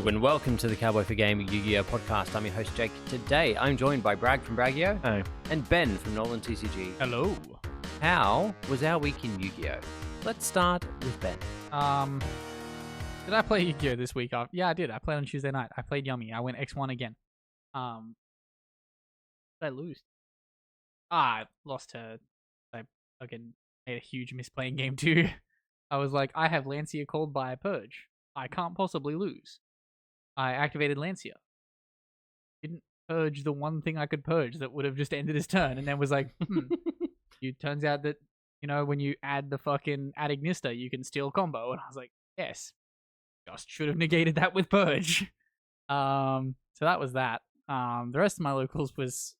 and welcome to the Cowboy for Gaming Yu-Gi-Oh podcast. I'm your host, Jake. Today, I'm joined by Bragg from Braggio. Hey. And Ben from Nolan TCG. Hello. How was our week in Yu-Gi-Oh? Let's start with Ben. Did I play Yu-Gi-Oh this week? Yeah, I did. I played on Tuesday night. I played Yummy. I went X1 again. Did I lose? I lost her. I fucking made a huge misplaying game too. I was like, I have Lancia called by a Purge. I can't possibly lose. I activated Lancia. Didn't purge the one thing I could purge that would have just ended his turn, and then was like, It turns out that, you know, when you add the fucking Adignista, you can steal combo. And I was like, yes. Just should have negated that with purge. So that was that. The rest of my locals was,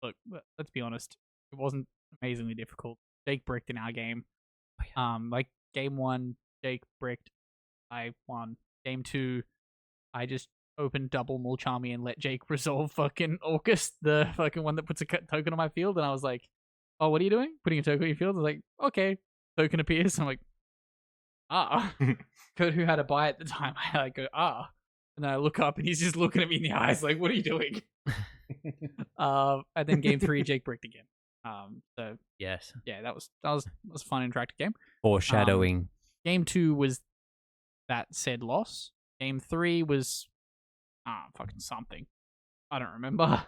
look, let's be honest, it wasn't amazingly difficult. Jake bricked in our game. Like game 1, Jake bricked. I won. Game 2, I just opened double Mulchami and let Jake resolve fucking Orcus, the fucking one that puts a token on my field. And I was like, oh, what are you doing? Putting a token on your field? I was like, okay. Token appears. I'm like, Code who had a buy at the time. I go, and then I look up and he's just looking at me in the eyes like, what are you doing? And then game 3, Jake bricked again. So yes. Yeah, that was a fun interactive game. Foreshadowing. Game 2 was that said loss. Game 3 was fucking something. I don't remember.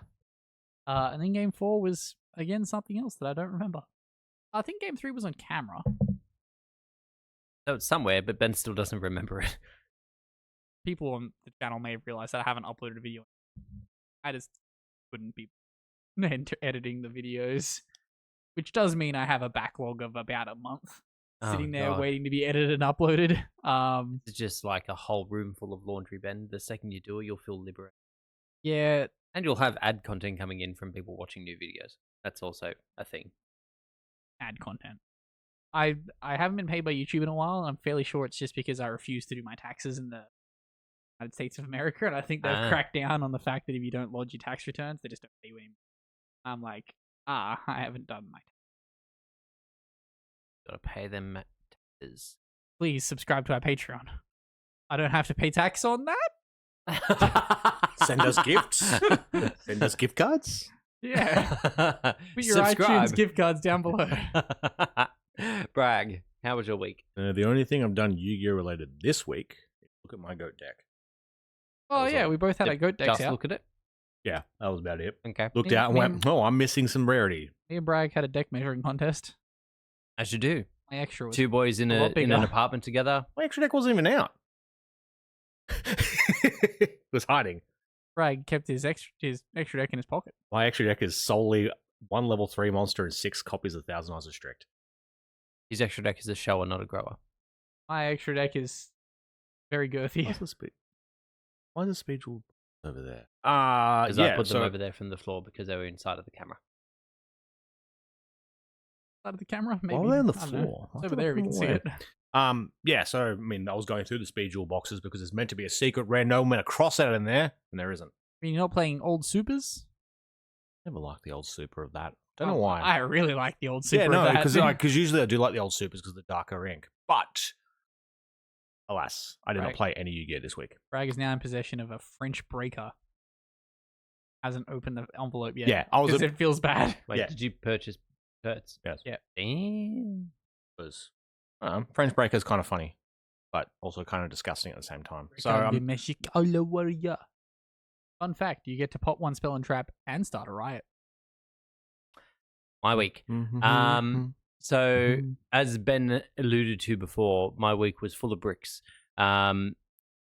And then game 4 was again something else that I don't remember. I think game 3 was on camera. So it's somewhere, but Ben still doesn't remember it. People on the channel may have realized that I haven't uploaded a video. I just couldn't be editing the videos, which does mean I have a backlog of about a month sitting there waiting to be edited and uploaded. It's just like a whole room full of laundry, Ben. The second you do it, you'll feel liberated. Yeah. And you'll have ad content coming in from people watching new videos. That's also a thing. Ad content. I haven't been paid by YouTube in a while, and I'm fairly sure it's just because I refuse to do my taxes in the United States of America, and I think they've cracked down on the fact that if you don't lodge your tax returns, they just don't pay you anymore. I'm like, I haven't done my taxes. Gotta pay them taxes. Please subscribe to our Patreon. I don't have to pay tax on that. Send us gifts. Send us gift cards. Yeah. Put your iTunes gift cards down below. Bragg, how was your week? The only thing I've done Yu-Gi-Oh related this week is look at my goat deck. Oh yeah, we both had a goat deck. Just look at it. Yeah, that was about it. Okay. Looked out and went, oh, I'm missing some rarity. Me and Bragg had a deck measuring contest. As you do. My extra was 2 boys in an apartment together. My extra deck wasn't even out. It was hiding. Bragg kept his extra deck in his pocket. My extra deck is solely 1 level 3 monster and 6 copies of Thousand Eyes of Strict. His extra deck is a shower, not a grower. My extra deck is very girthy. Why is the speed rule over there? Because I put them over there from the floor because they were inside of the camera. Side of the camera? Maybe. Why are they on the floor? It's over there, we can see it. Yeah, so, I mean, I was going through the speed jewel boxes because it's meant to be a secret rare. No one went across out in there, and there isn't. I mean, you're not playing old supers? Never liked the old super of that. Don't know why. I really like the old super of that. Yeah, because usually I do like the old supers because of the darker ink. But, alas, I did not play any Yu-Gi-Oh this week. Bragg is now in possession of a French breaker. Hasn't opened the envelope yet. Yeah, because it feels bad. Wait, did you purchase Kurtz? Yes. Yeah. Damn. French breaker is kind of funny, but also kind of disgusting at the same time. So, fun fact, you get to pop 1 spell and trap and start a riot. My week. So, as Ben alluded to before, my week was full of bricks. I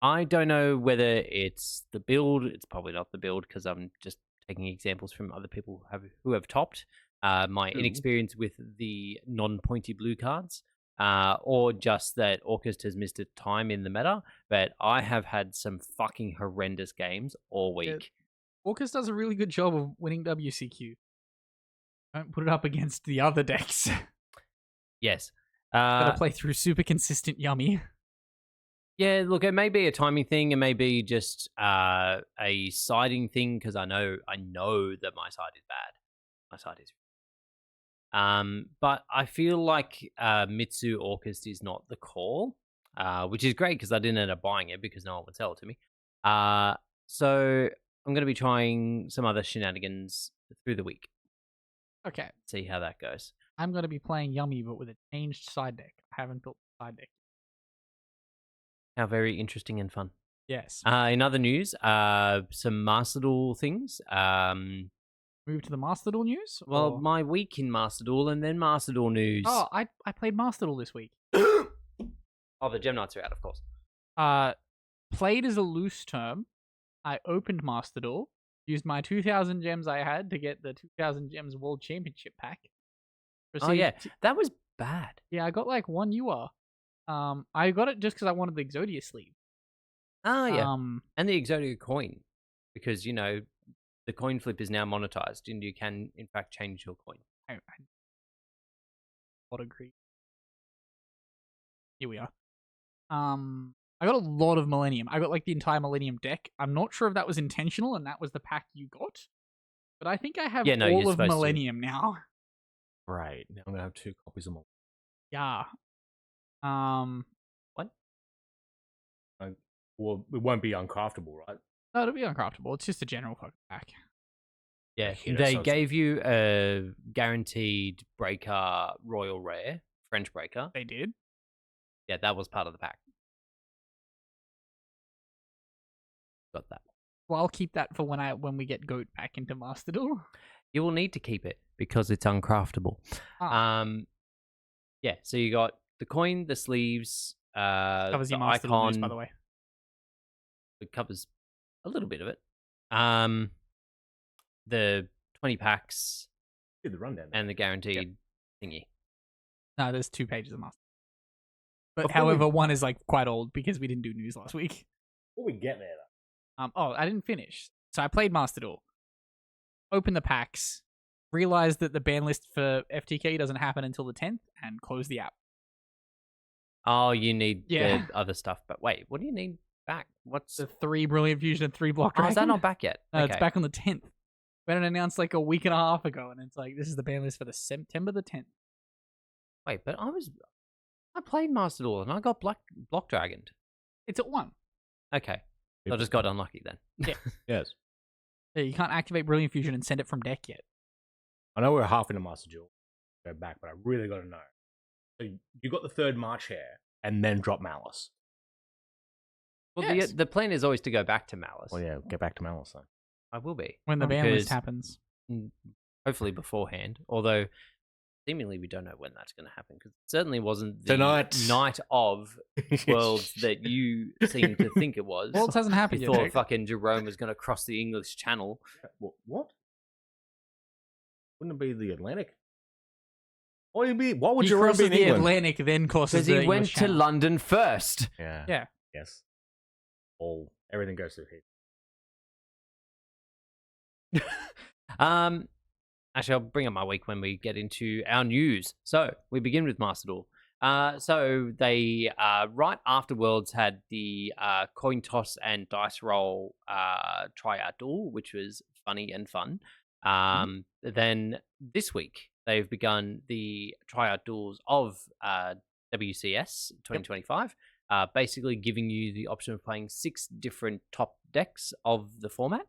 don't know whether it's the build. It's probably not the build because I'm just taking examples from other people who have topped my inexperience with the non-pointy blue cards. Or just that Orcust has missed a time in the meta, but I have had some fucking horrendous games all week. Orcust does a really good job of winning WCQ. Don't put it up against the other decks. Yes. Gotta play through super consistent Yummy. Yeah, look, it may be a timing thing, it may be just a siding thing, because I know that my side is bad. My side is but I feel like Mitsu Orcust is not the call. which is great because I didn't end up buying it because no one would sell it to me. So I'm going to be trying some other shenanigans through the week. Okay. See how that goes. I'm going to be playing Yummy, but with a changed side deck. I haven't built the side deck. How very interesting and fun. Yes. In other news, some Master Duel things. Move to the Master Duel news? Well, or... my week in Master Duel and then Master Duel news. Oh, I played Master Duel this week. Oh, the Gem Knights are out, of course. Played is a loose term. I opened Master Duel, used my 2,000 gems I had to get the 2,000 gems World Championship pack. Oh, yeah. That was bad. Yeah, I got like one UR. I got it just because I wanted the Exodia sleeve. Oh, yeah. And the Exodia coin. Because, you know, the coin flip is now monetized and you can, in fact, change your coin. I would agree. Here we are. I got a lot of Millennium. I got like the entire Millennium deck. I'm not sure if that was intentional and that was the pack you got. But I think I have all of Millennium now. Right. Now I'm going to have 2 copies of Millennium. Yeah. What? Well, it won't be uncraftable, right? No, it'll be uncraftable. It's just a general fucking pack. Yeah, they gave you a guaranteed breaker royal rare, French breaker. They did? Yeah, that was part of the pack. Got that. Well, I'll keep that for when we get Goat back into Master Duel. You will need to keep it because it's uncraftable. Yeah, so you got the coin, the sleeves, covers the your Master Duel news, by the way. It covers a little bit of it. The 20 packs. The rundown. And the guaranteed thingy. No, there's 2 pages of Master. But however, one is like quite old because we didn't do news last week. Before we get there, though. Oh, I didn't finish. So I played Master Duel. Opened the packs. Realized that the ban list for FTK doesn't happen until the 10th, and closed the app. Oh, you need the other stuff. But wait, what do you need back? What's the 3 Brilliant Fusion and 3 Block Dragon? Oh, is that not back yet? No, it's back on the 10th. We had it announced like a week and a half ago, and it's like, this is the ban list for the September the 10th. Wait, but I played Master Duel and I got Block Dragoned. It's at 1. Okay. So I just got unlucky then. Yeah. Yes. Yeah, you can't activate Brilliant Fusion and send it from deck yet. I know we're half into Master Duel. Go back, but I really got to know. So you got the 3rd March hair and then drop Malice. Well, yes. the plan is always to go back to Malice. Well, yeah, get back to Malice then. I will be. When the ban list happens. Hopefully beforehand. Although, seemingly we don't know when that's going to happen. Because it certainly wasn't the night of Worlds that you seem to think it was. Worlds hasn't happened yet. You thought fucking Jerome was going to cross the English Channel. What? Wouldn't it be the Atlantic? What would Jerome be in the England? Atlantic, then crosses the Because he went English to Channel. London first. Yeah. Yeah. Yes. Everything goes through here. Actually, I'll bring up my week when we get into our news. So we begin with Master Duel. So they right after Worlds had the coin toss and dice roll tryout duel, which was funny and fun. Then this week they've begun the tryout duels of WCS 2025. Basically giving you the option of playing 6 different top decks of the format.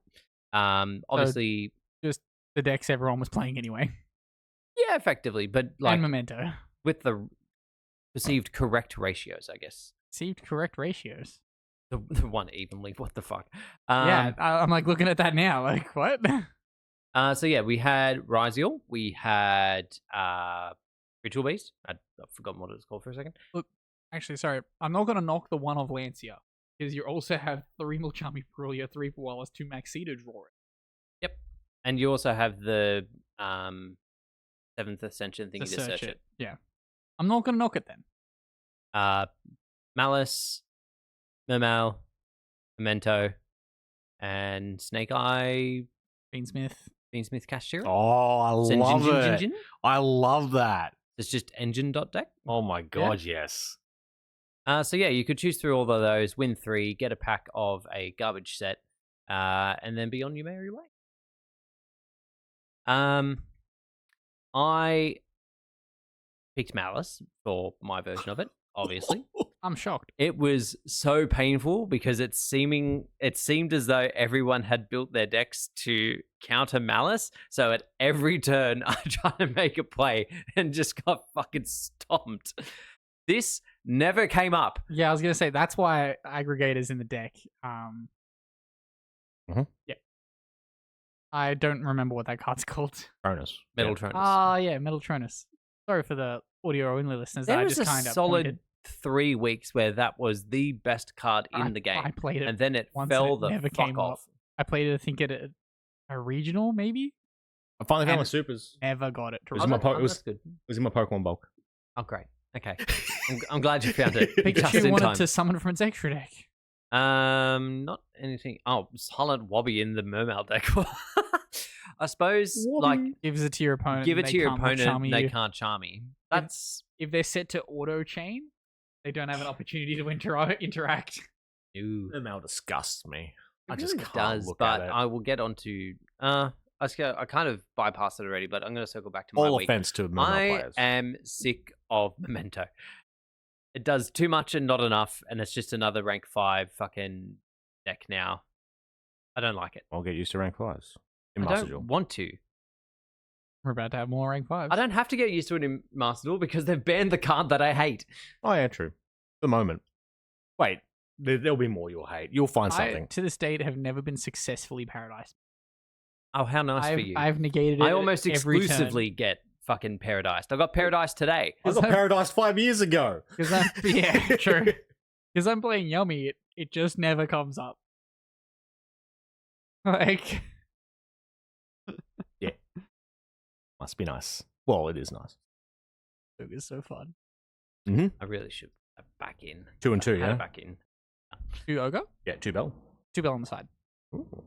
Obviously, just the decks everyone was playing anyway. Yeah, effectively, but like and Memento with the perceived correct ratios, I guess. Perceived correct ratios. The one evenly. What the fuck? Yeah, I'm like looking at that now. Like what? So yeah, we had Ryziel, we had Ritual Beast. I've forgotten what it was called for a second. Look, actually, sorry, I'm not gonna knock the one of Lancia because you also have 3 Milchami Perulia, 3 Wallace, 2 Maxi to draw it. Yep, and you also have the 7th Ascension thingy to search it. Yeah, I'm not gonna knock it then. Malice, Mermal, Memento, and Snake Eye, Beansmith Cashier. Oh, I love it. Engine? I love that. It's just engine.deck. Oh my god, yes. So yeah, you could choose through all of those, win 3, get a pack of a garbage set, and then be on your merry way. I picked Malice for my version of it, obviously. I'm shocked. It was so painful because it seemed as though everyone had built their decks to counter Malice. So at every turn, I tried to make a play and just got fucking stomped. This never came up. Yeah, I was gonna say that's why Aggregator's in the deck. Yeah. I don't remember what that card's called. Tronus. Metal Yeah. Tronus. Ah, yeah, Metal Tronus. Sorry for the audio only listeners. There I was just a kind of solid 3 weeks where that was the best card in the game. I played it and then it once fell and it the never fuck came off. up. I played it, I think, at a regional, maybe. I finally found And my supers. Never got it to It was run. in my Oh, it was that's good. it was in my Pokemon bulk. Oh, great. Okay. I'm glad you found it. just Pikachu in wanted time. to summon from its extra deck. Not anything. Oh, Silent Wobby in the Mermail deck. I suppose, like, Gives it to your opponent. give and it they to your can't opponent, charm they you. can't charm me. That's If they're set to auto chain, they don't have an opportunity to interact. new. Mermail disgusts me. I It just really can't does, look but at it. I will get onto. I kind of bypassed it already, but I'm going to circle back to my All week. offense to Mermail I players. am sick of Memento. It does too much and not enough, and it's just another rank 5 fucking deck now. I don't like it. I'll get used to rank 5s in I Master don't Duel. want to. We're about to have more rank 5s. I don't have to get used to it in Master Duel because they've banned the card that I hate. Oh yeah, true. The moment. Wait, there'll be more you'll hate. You'll find something. To this date, have never been successfully paradise. Oh, how nice for you. I've negated it. I almost every turn. exclusively get fucking Paradise. I got Paradise today. I got Paradise 5 years ago. Because I'm yeah, true. Because I'm playing Yummy, it just never comes up. Like Must be nice. Well, it is nice. it was so fun. I really should have back in. 2 and 2, Had yeah. it back in. 2 Ogre, Yeah, 2 bell. 2 Bell on the side. Ooh.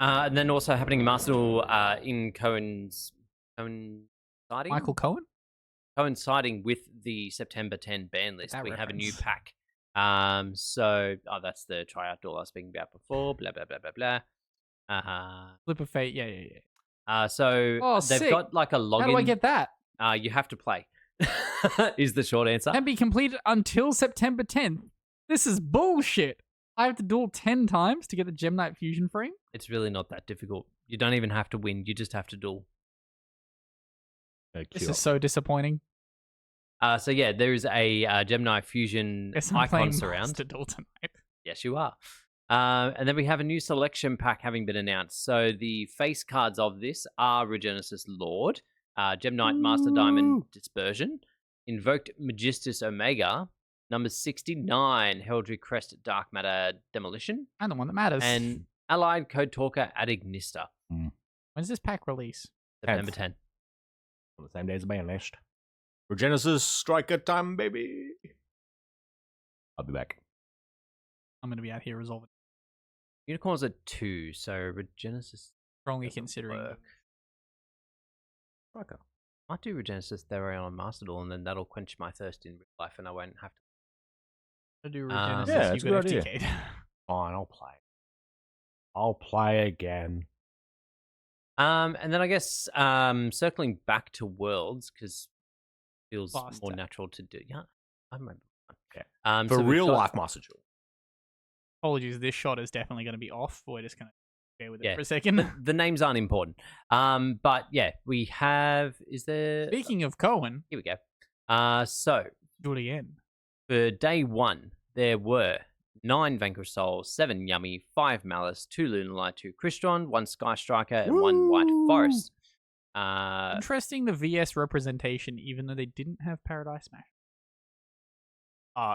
And then also happening in Master Duel in coinciding Michael Cohen? coinciding with the September 10 ban list. That We have a new reference. pack. That's the tryout duel I was speaking about before. Blah blah blah blah blah. Flip of Fate, yeah. So Oh, they've sick. got like a login. How do I get that? You have to play. Is the short answer. Can be completed until September 10th. This is bullshit. I have to duel 10 times to get the Gem Knight Fusion frame. It's really not that difficult. You don't even have to win. You just have to duel. This is so disappointing. So yeah, there is a Gemini Fusion Guess I'm icon playing surround. Master Duel tonight. Yes, you are. And then we have a new selection pack having been announced. So the face cards of this are Regenesis Lord, Gem Knight Master Diamond Dispersion, Invoked Magistus Omega, number 69, Heraldry Crest Dark Matter Demolition, And the one that matters. and Allied Code Talker Adignista. When's this pack release? September 10. On the same day as the ban list. Regenesis Striker time, baby. I'll be back. I'm going to be out here resolving. Unicorns are 2, so Regenesis Strongly doesn't considering. work. Striker. Might do Regenesis Therion on Master Duel, and then that'll quench my thirst in real life, and I won't have to. To do Yeah, Regenesis, that's you've a got good FTK'd. Fine, I'll play. I'll play again. And then I guess circling back to Worlds because feels Faster. more natural to do. Yeah, I remember. Okay. So For we've real got- life Master Duel. Apologies, this shot is definitely going to be off. We're just going to bear with it Yeah. for a second. The names aren't important. But yeah, we have. Is there? Speaking of Cohen, Here we go. So do it again. for day 1, there were 9 Vanquished Souls, 7 Yummy, 5 Malice, 2 Lunalight, 2 Crystron, 1 Sky Striker, and 1 White Woo! Forest. Interesting the VS representation, even though they didn't have Paradise Smash.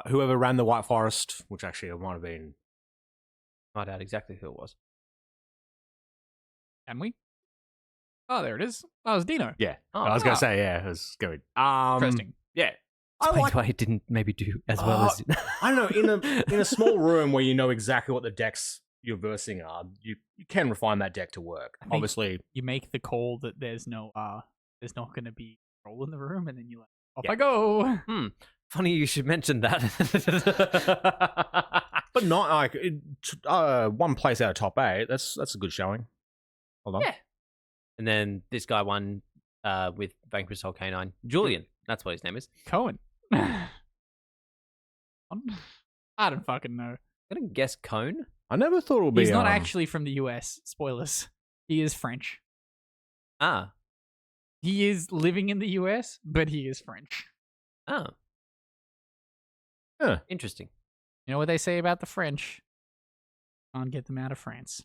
Whoever ran the White Forest, which actually might have been. Find out exactly who it was. Can we? Oh, there it is. Oh, it was Dino. Yeah. Oh, I was going wow. to say, yeah, it was good. Interesting. Yeah. I Explains like why it didn't maybe do as well as. I don't know, in a small room where you know exactly what the decks you're versing are, you can refine that deck to work. I think- Obviously, You make the call that there's not going to be roll in the room, and then you're like, off Yeah. I go. Funny you should mention that. but not like one place out of top 8. That's a good showing. Hold on. Yeah. And then this guy won with Vanquished Soul K9. Julian, that's what his name is. Cohen. I don't fucking know. I'm gonna guess Cone. I never thought it would be. He's not actually from the US. Spoilers. He is French. Ah. He is living in the US, but he is French. Oh. Huh. Interesting. You know what they say about the French? Can't get them out of France.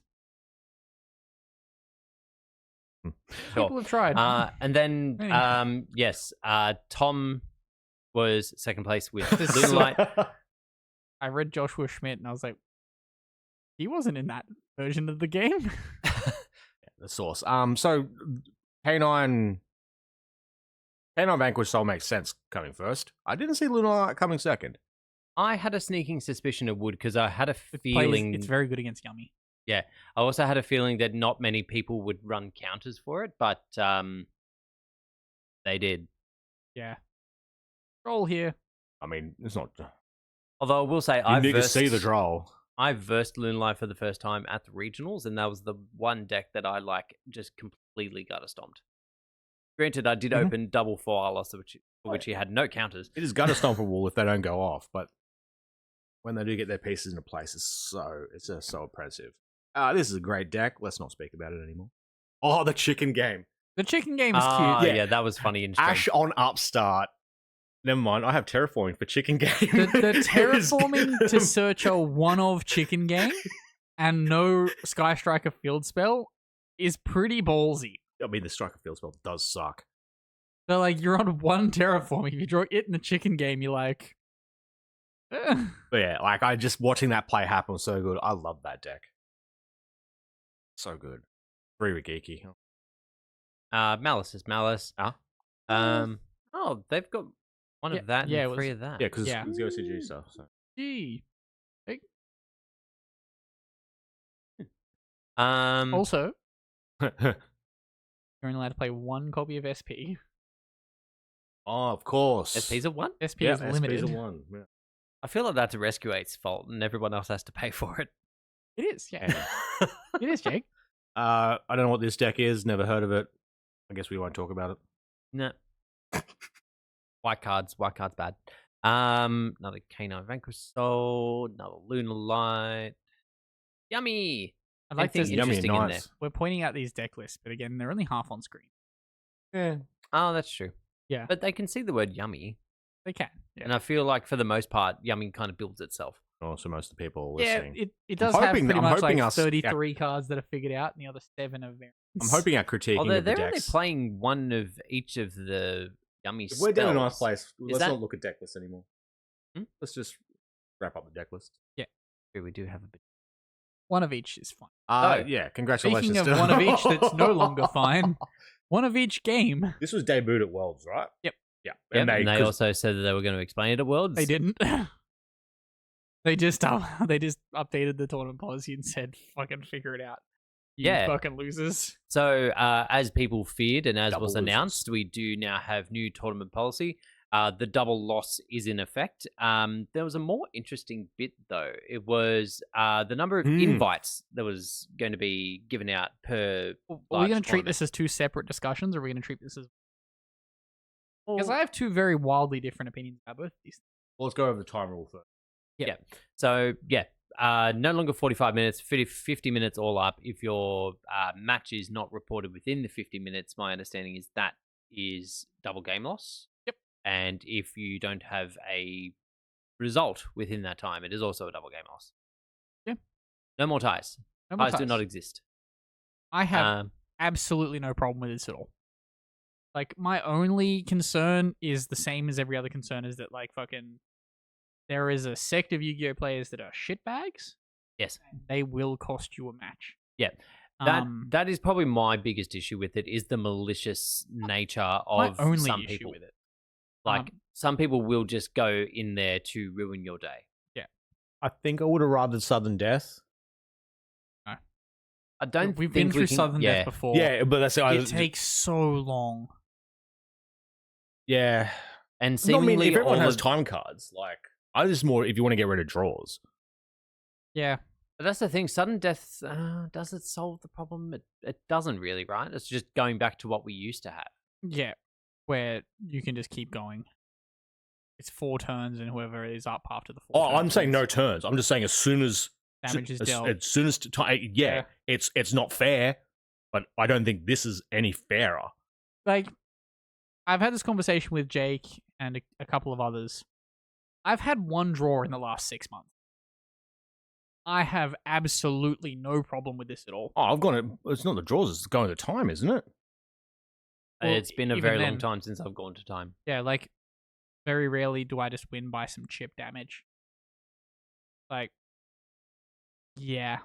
Sure. People have tried. And then, Anyway. yes, Tom was second place with This is- Moonlight. I read Joshua Schmidt and I was like, he wasn't in that version of the game. The source. So K9 Vanquish Soul makes sense coming first. I didn't see Lunar coming second. I had a sneaking suspicion it would because I had a It feeling. it's very good against Yummy. I also had a feeling that not many people would run counters for it, but they did. Yeah. Roll here. I mean, it's not. Although I will say, You need to see the draw. I versed Loonlight for the first time at the regionals, and that was the one deck that I just completely gutter stomped. Granted, I did open double for Arlos, for which he had no counters. It is gutter stomp a wall if they don't go off, but when they do get their pieces into place, it's just so oppressive. This is a great deck. Let's not speak about it anymore. Oh, the chicken game. The chicken game is Ah, cute. yeah, that was funny and strange. Ash on upstart. Never mind, I have terraforming for chicken game. The terraforming to search a one-of chicken game and no Sky Striker field spell is pretty ballsy. I mean, the striker field spell does suck. So, like, you're on one terraforming. If you draw it in the chicken game, you're like... But yeah, like, I just watching that play happen was so good. I love that deck. So good. Very geeky. Malice is Malice. Oh, they've got one Yeah, of that yeah, and it three was- of that. Yeah, because Yeah. it's the OCG stuff. So. Gee. Um, Also, you're only allowed to play one copy of SP. Oh, of course. SP's a one? SP Yeah, is limited. SP's a one. Yeah. I feel like that's a Rescue 8's fault, and everyone else has to pay for it. It is, yeah. It is, Jake. I don't know what this deck is. Never heard of it. I guess we won't talk about it. No. White cards bad. Another K9 Vanquish Soul, another Lunar Light. Yummy! I'd like to... Anything Yummy and interesting in there. nice. We're pointing out these deck lists, but again, they're only half on screen. Yeah. Oh, that's true. Yeah. But they can see the word yummy. They can. Yeah, And I feel like for the most part, yummy kind of builds itself. Also, most of the people yeah listening. it does have hoping- pretty I'm much hoping like us- 33 cards that are figured out, and the other 7 are variants. I'm hoping our critiquing Although of the they're only decks. playing one of each of the yummy If spells. we're down in a nice place, let's that- not look at deck lists anymore. Hmm? Let's just wrap up the deck list. We do have a bit. One of each is fine. Yeah, congratulations. Speaking of to- one of each that's no longer fine, one of each game. This was debuted at Worlds, right? Yep. Yeah. Yep, and they 'cause- also said that they were going to explain it at Worlds. They didn't. They just updated the tournament policy and said, "Fucking figure it out." You Yeah. fucking losers. So, as people feared and as Double was losers. announced, we do now have new tournament policy. The double loss is in effect. There was a more interesting bit, though. It was the number of invites that was going to be given out per. Are we large going to treat tournament. this as two separate discussions, or are we going to treat this as? Because Well, I have two very wildly different opinions about both of these. Well, let's go over the time rule first. So, no longer 45 minutes, 50 minutes all up. If your match is not reported within the 50 minutes, my understanding is that is double game loss. Yep. And if you don't have a result within that time, it is also a double game loss. Yeah. No more ties. No more Ties do ties. not exist. I have Um, absolutely no problem with this at all. Like, my only concern is the same as every other concern, is that, like, fucking, there is a sect of Yu-Gi-Oh players that are shitbags. yes. They will cost you a match. Yeah. That is probably my biggest issue with it, is the malicious nature my of only some issue people. with it. Like, some people will just go in there to ruin your day. I think I would have rather Southern Death. I don't We've think been through we can, Southern yeah. Death before. Yeah, but that's It takes so long. Yeah. And I seemingly mean, if everyone all has of- time cards, like I just more if you want to get rid of draws. Yeah. But that's the thing. Sudden death, does it solve the problem? It doesn't really, right? It's just going back to what we used to have. Yeah. Where you can just keep going. it's 4 turns, and whoever is up after the 4 Oh, turns I'm saying wins. no turns. I'm just saying as soon as Damage is dealt. As soon as it's not fair, but I don't think this is any fairer. Like, I've had this conversation with Jake and a couple of others. I've had 1 draw in the last 6 months. I have absolutely no problem with this at all. Oh, I've gone. It's not the draws. It's going to time, isn't it? Well, It's been a even very long then- time since I've gone to time. Yeah, like, very rarely do I just win by some chip damage. Like, yeah.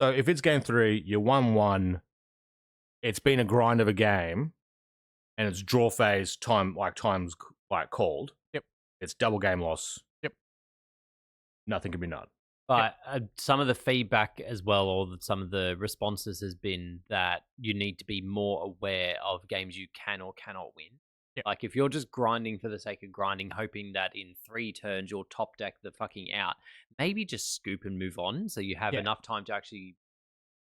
So if it's game 3, you're 1-1. It's been a grind of a game, and it's draw phase time's called. Yep. It's double game loss. Yep. Nothing can be done. But some of the feedback as well, or some of the responses has been that you need to be more aware of games you can or cannot win. Yep. Like if you're just grinding for the sake of grinding, hoping that in 3 turns you'll top deck the fucking out, maybe just scoop and move on so you have enough time to actually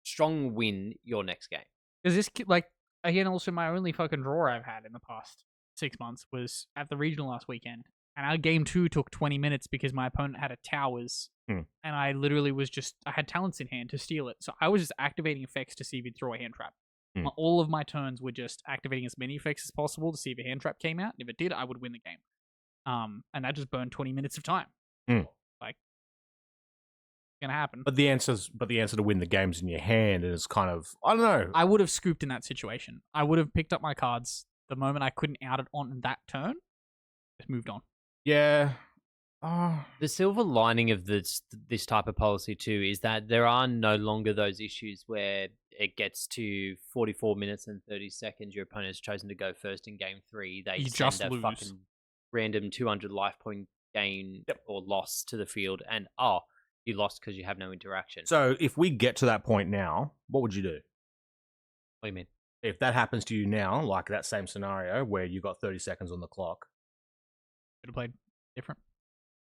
strong win your next game. Because this, like, again, also my only fucking draw I've had in the past 6 months was at the regional last weekend. And our game 2 took 20 minutes because my opponent had a towers. And I literally I had talents in hand to steal it. So I was just activating effects to see if he'd throw a hand trap. All of my turns were just activating as many effects as possible to see if a hand trap came out. And if it did, I would win the game. And that just burned 20 minutes of time. Like, it's gonna happen. But the answer to win the game's in your hand, and it's kind of, I don't know. I would have scooped in that situation. I would have picked up my cards the moment I couldn't out it on that turn. Just moved on. Yeah. The silver lining of this type of policy too is that there are no longer those issues where it gets to 44 minutes and 30 seconds. Your opponent's chosen to go first in game 3. They You send just a lose. fucking random 200 life point gain or loss to the field, and you lost because you have no interaction. So if we get to that point now, what would you do? What do you mean? If that happens to you now, like that same scenario where you got 30 seconds on the clock, Could have played different.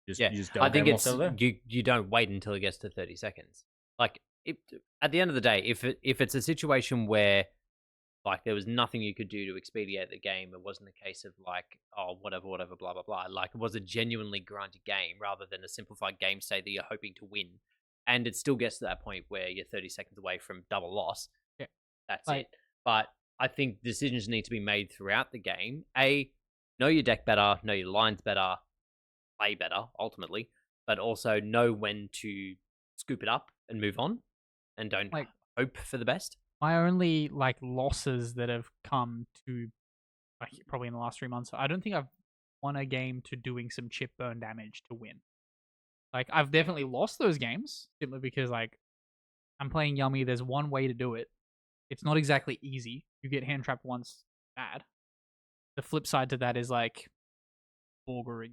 you just I think game it's off there? you don't wait until it gets to 30 seconds. Like at the end of the day, if it's a situation where like there was nothing you could do to expedite the game, it wasn't a case of like, oh, whatever, blah blah blah. Like it was a genuinely grinded game rather than a simplified game state that you're hoping to win, and it still gets to that point where you're 30 seconds away from double loss. Yeah, that's it. But I think decisions need to be made throughout the game. Know your deck better, know your lines better, play better, ultimately, but also know when to scoop it up and move on, and don't hope for the best. My only losses that have come to probably in the last 3 months, I don't think I've won a game to doing some chip burn damage to win. Like I've definitely lost those games simply because I'm playing Yummy. There's one way to do it. It's not exactly easy. You get hand trapped once, bad. The flip side to that is Borgering.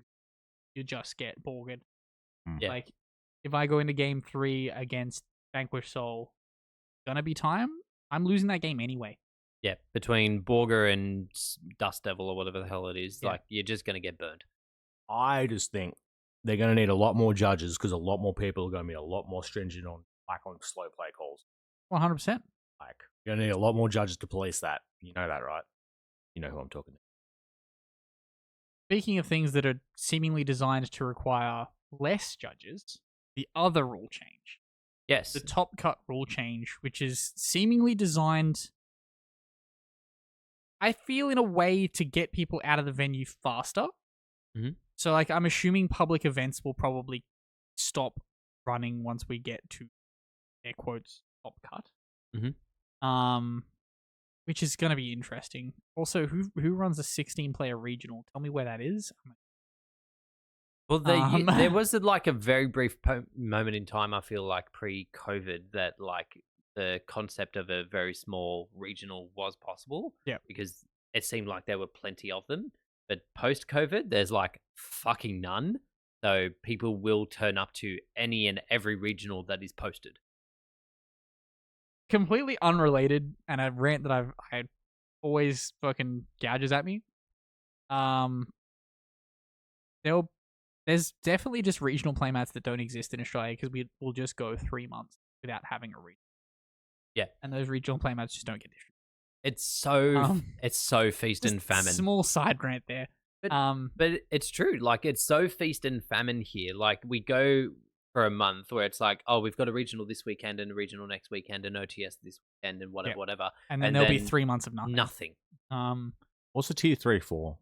You just get Borgered. Yeah. Like, if I go into game 3 against Vanquish Soul, gonna be time. I'm losing that game anyway. Yeah, between Borger and Dust Devil or whatever the hell it is, you're just gonna get burned. I just think they're going to need a lot more judges because a lot more people are going to be a lot more stringent on slow play calls. 100%. You're going to need a lot more judges to police that. You know that, right? You know who I'm talking to. Speaking of things that are seemingly designed to require less judges, the other rule change. Yes. The top cut rule change, which is seemingly designed, I feel, in a way to get people out of the venue faster. Mm-hmm. So, I'm assuming public events will probably stop running once we get to, air quotes, top cut. Mm-hmm. Which is going to be interesting. Also, who runs a 16-player regional? Tell me where that is. Well, there was a very brief moment in time, I feel like, pre-COVID, that the concept of a very small regional was possible. Yeah. Because it seemed like there were plenty of them. But post-COVID, there's fucking none. So people will turn up to any and every regional that is posted. Completely unrelated, and a rant that I always fucking gouges at me. There's definitely just regional playmats that don't exist in Australia because we will just go 3 months without having a regional. Yeah, and those regional playmats just don't get distributed. It's so feast and famine. Small side rant there. But it's true. Like, it's so feast and famine here. Like, we go for a month where it's like, oh, we've got a regional this weekend and a regional next weekend and OTS this weekend and whatever, Yep. whatever. And then there'll be 3 months of nothing. Nothing. What's the tier 3 for?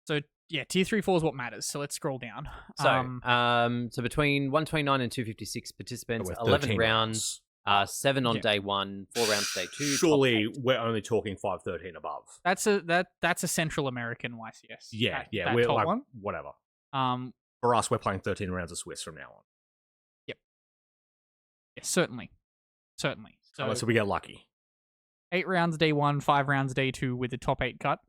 So yeah, tier 3-4 is what matters. So let's scroll down. So between 129 and 256 participants, 11 rounds. 7 on day 1, 4 rounds day 2. Surely we're only talking 513 above. That's a Central American YCS. Yeah, that we're top like one. whatever. Um, For us, we're playing 13 rounds of Swiss from now on. Yep. Yeah, certainly. So Unless we get lucky. 8 rounds day 1, 5 rounds day 2 with the top 8 cut.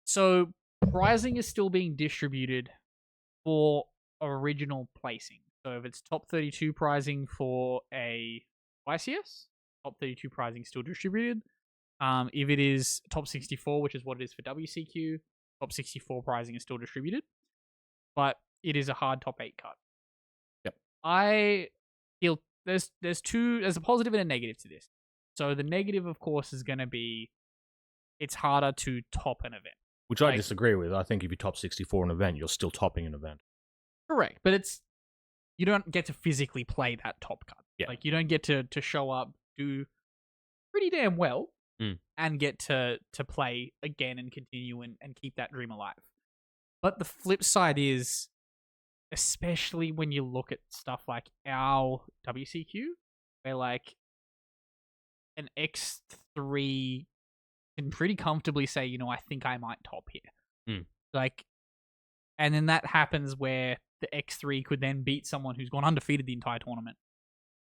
So pricing is still being distributed for original placing. So if it's top 32 pricing for a YCS, top 32 pricing still distributed. If it is top 64, which is what it is for WCQ, top 64 pricing is still distributed. But it is a hard top 8 cut. Yep. I feel there's a positive and a negative to this. So the negative, of course, is going to be it's harder to top an event. Which I disagree with. I think if you top 64 an event, you're still topping an event. Correct. But you don't get to physically play that top cut. Yeah. Like, you don't get to show up, do pretty damn well, and get to play again and continue and keep that dream alive. But the flip side is, especially when you look at stuff like our WCQ, where like an X3 can pretty comfortably say, I think I might top here. Like, and then that happens where the X3 could then beat someone who's gone undefeated the entire tournament.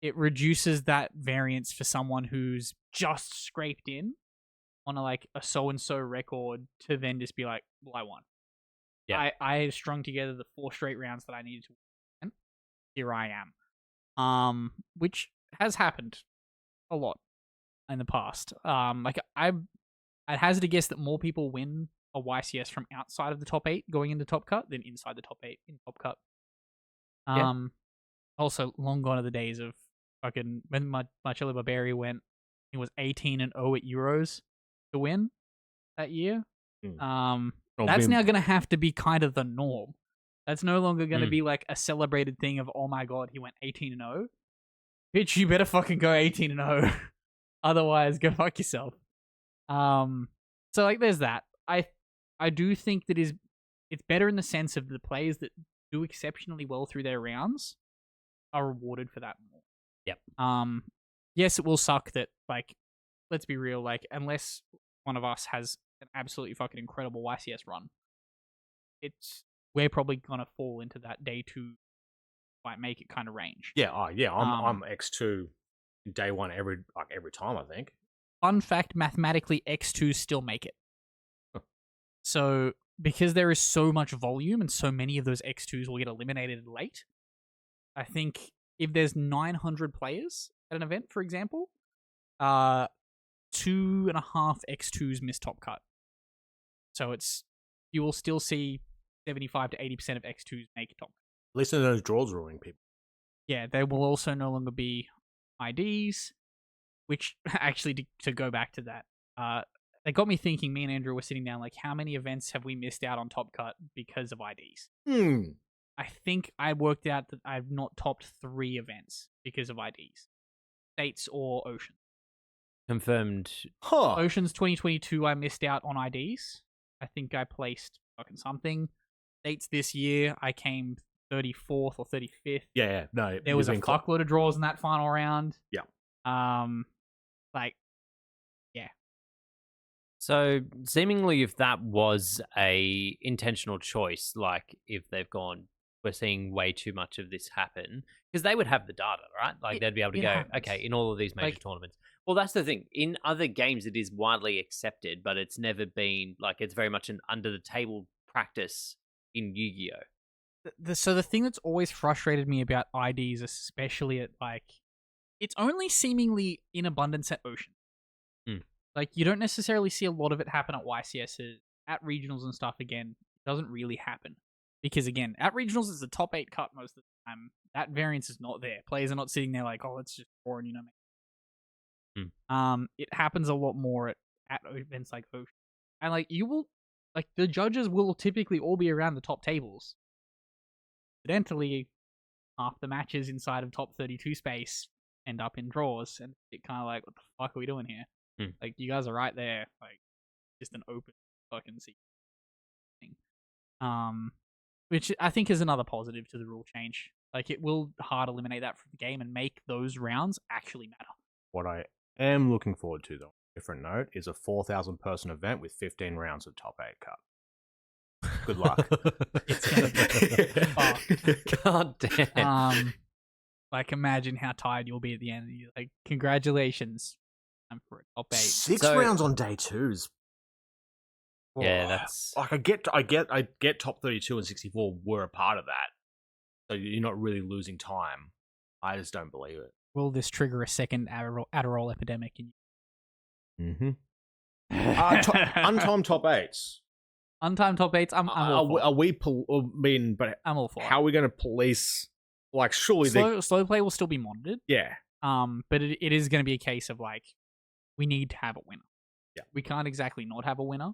It reduces that variance for someone who's just scraped in on a so-and-so record to then just be like, well, I won. Yeah. I strung together the 4 straight rounds that I needed to win. Here I am. Which has happened a lot in the past. I'd hazard a guess that more people win a YCS from outside of the top 8 going into Top Cut than inside the top 8 in Top Cut. Also, long gone are the days of fucking when Marcello Barberi went. He was 18-0 at Euros to win that year. That's now going to have to be kind of the norm. That's no longer going to be like a celebrated thing of, oh my god, he went 18-0. Bitch, you better fucking go 18-0. Otherwise, go fuck yourself. So like, there's that. I do think that it's better in the sense of the players that do exceptionally well through their rounds are rewarded for that more. Yep. Yes, it will suck that, like, let's be real, like, unless one of us has an absolutely fucking incredible YCS run, we're probably gonna fall into that day 2 might make it kind of range. Yeah, I'm X2 day 1 every time, I think. Fun fact, mathematically X2s still make it. So, because there is so much volume and so many of those X2s will get eliminated late, I think if there's 900 players at an event, for example, 2.5 X2s miss top cut. So you will still see 75 to 80% of X2s make top cut. At least those draws ruining people. Yeah, there will also no longer be IDs, which actually, to go back to that, it got me thinking. Me and Andrew were sitting down, like, how many events have we missed out on Top Cut because of IDs? I think I worked out that I've not topped 3 events because of IDs. States or Ocean. Confirmed. Oceans 2022, I missed out on IDs. I think I placed fucking something. States this year, I came 34th or 35th. Yeah. No, there was a fuckload of draws in that final round. Yeah. Yeah. So seemingly, if that was a intentional choice, like if they've gone, we're seeing way too much of this happen, because they would have the data, right? Like, they'd be able to go, okay, in all of these major tournaments. Well, that's the thing. In other games, it is widely accepted, but it's never been, like, it's very much an under-the-table practice in Yu-Gi-Oh! So the thing that's always frustrated me about IDs, especially at, like, it's only seemingly in abundance at Ocean. Like, you don't necessarily see a lot of it happen at YCSs. At regionals and stuff, again, it doesn't really happen. Because, again, at regionals, it's the top 8 cut most of the time. That variance is not there. Players are not sitting there like, oh, it's just boring, It happens a lot more at events like Ocean. And, like, you will like the judges will typically all be around the top tables. Incidentally, half the matches inside of top 32 space end up in draws, and it kind of like, what the fuck are we doing here? Like, you guys are right there, like just an open fucking secret thing. Which I think is another positive to the rule change. Like, it will hard eliminate that from the game and make those rounds actually matter. What I am looking forward to, though, different note, is a 4,000 person event with 15 rounds of top 8 cut. Good luck. It's gonna be God damn. Like, imagine how tired you'll be at the end. You're like, congratulations, I'm for a top 8. 6 So- rounds on day 2s. Yeah, that's like I get top 32 and 64 were a part of that. So you're not really losing time. I just don't believe it. Will this trigger a second Adderall epidemic? Mm-hmm. Untimed top 8s. Untimed top 8s. I'm all for. But I'm all for. how are we going to police? Like, surely slow play will still be monitored. Yeah. But it is going to be a case of like, we need to have a winner. Yeah. We can't exactly not have a winner.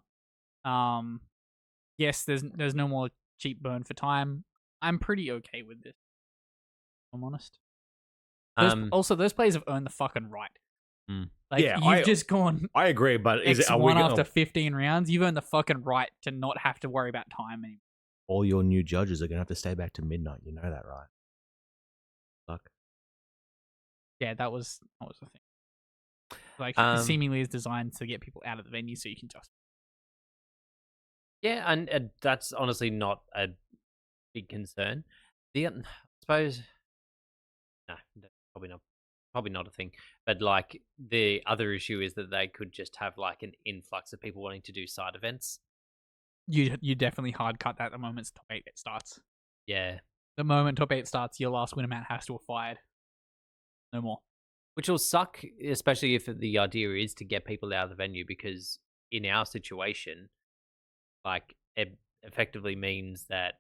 Yes, there's no more cheap burn for time. I'm pretty okay with this, if I'm honest. Also, those players have earned the fucking right. Like, Yeah, you've just gone I agree, but is it X1 after 15 rounds. You've earned the fucking right to not have to worry about time anymore. all your new judges are going to have to stay back to midnight? You know that, right? Fuck. Yeah, that was the thing. Like, seemingly is designed to get people out of the venue so you can just. Yeah, and that's honestly not a big concern. I suppose, no, probably not a thing. But like, the other issue is that they could just have like an influx of people wanting to do side events. You definitely hard cut that the moment top 8 starts. Yeah, The moment top 8 starts, your last winner man has to have fired. No more. which will suck, especially if the idea is to get people out of the venue, because in our situation, like, it effectively means that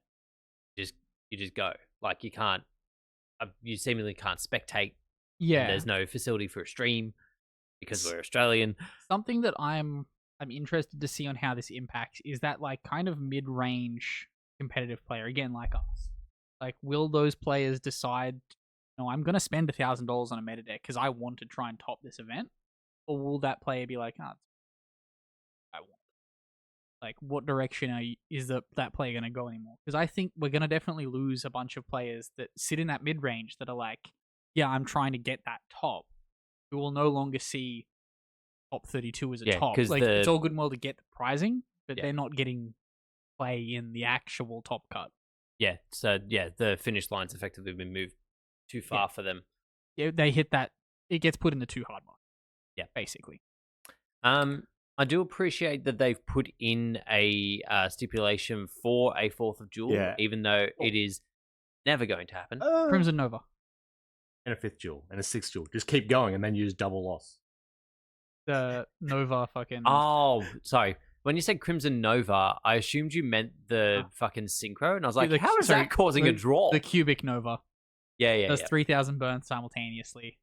you just go. Like, you seemingly can't spectate. Yeah. There's no facility for a stream because we're Australian. Something that I'm interested to see on how this impacts is that, like, kind of mid-range competitive player, again, like us. Like, will those players decide, no, I'm going to spend $1,000 on a meta deck because I want to try and top this event? Or will that player be like, I want? Like, what direction is that player going to go anymore? Because I think we're going to definitely lose a bunch of players that sit in that mid-range that are like, yeah, I'm trying to get that top. We will no longer see top 32 as a top. Like, it's all good and well to get the prizing, but they're not getting play in the actual top cut. Yeah, so the finish line's effectively been moved too far for them. Yeah, they hit that. It gets put in the too hard mark. Yeah, basically. I do appreciate that they've put in a stipulation for a 4th of Jewel, even though it is never going to happen. Crimson Nova. And a 5th Jewel and a 6th Jewel. Just keep going and then use double loss. The Nova fucking. Oh, sorry. When you said Crimson Nova, I assumed you meant the fucking synchro, and I was like, how is that causing a draw? The cubic Nova. Yeah. Does 3,000 burns simultaneously.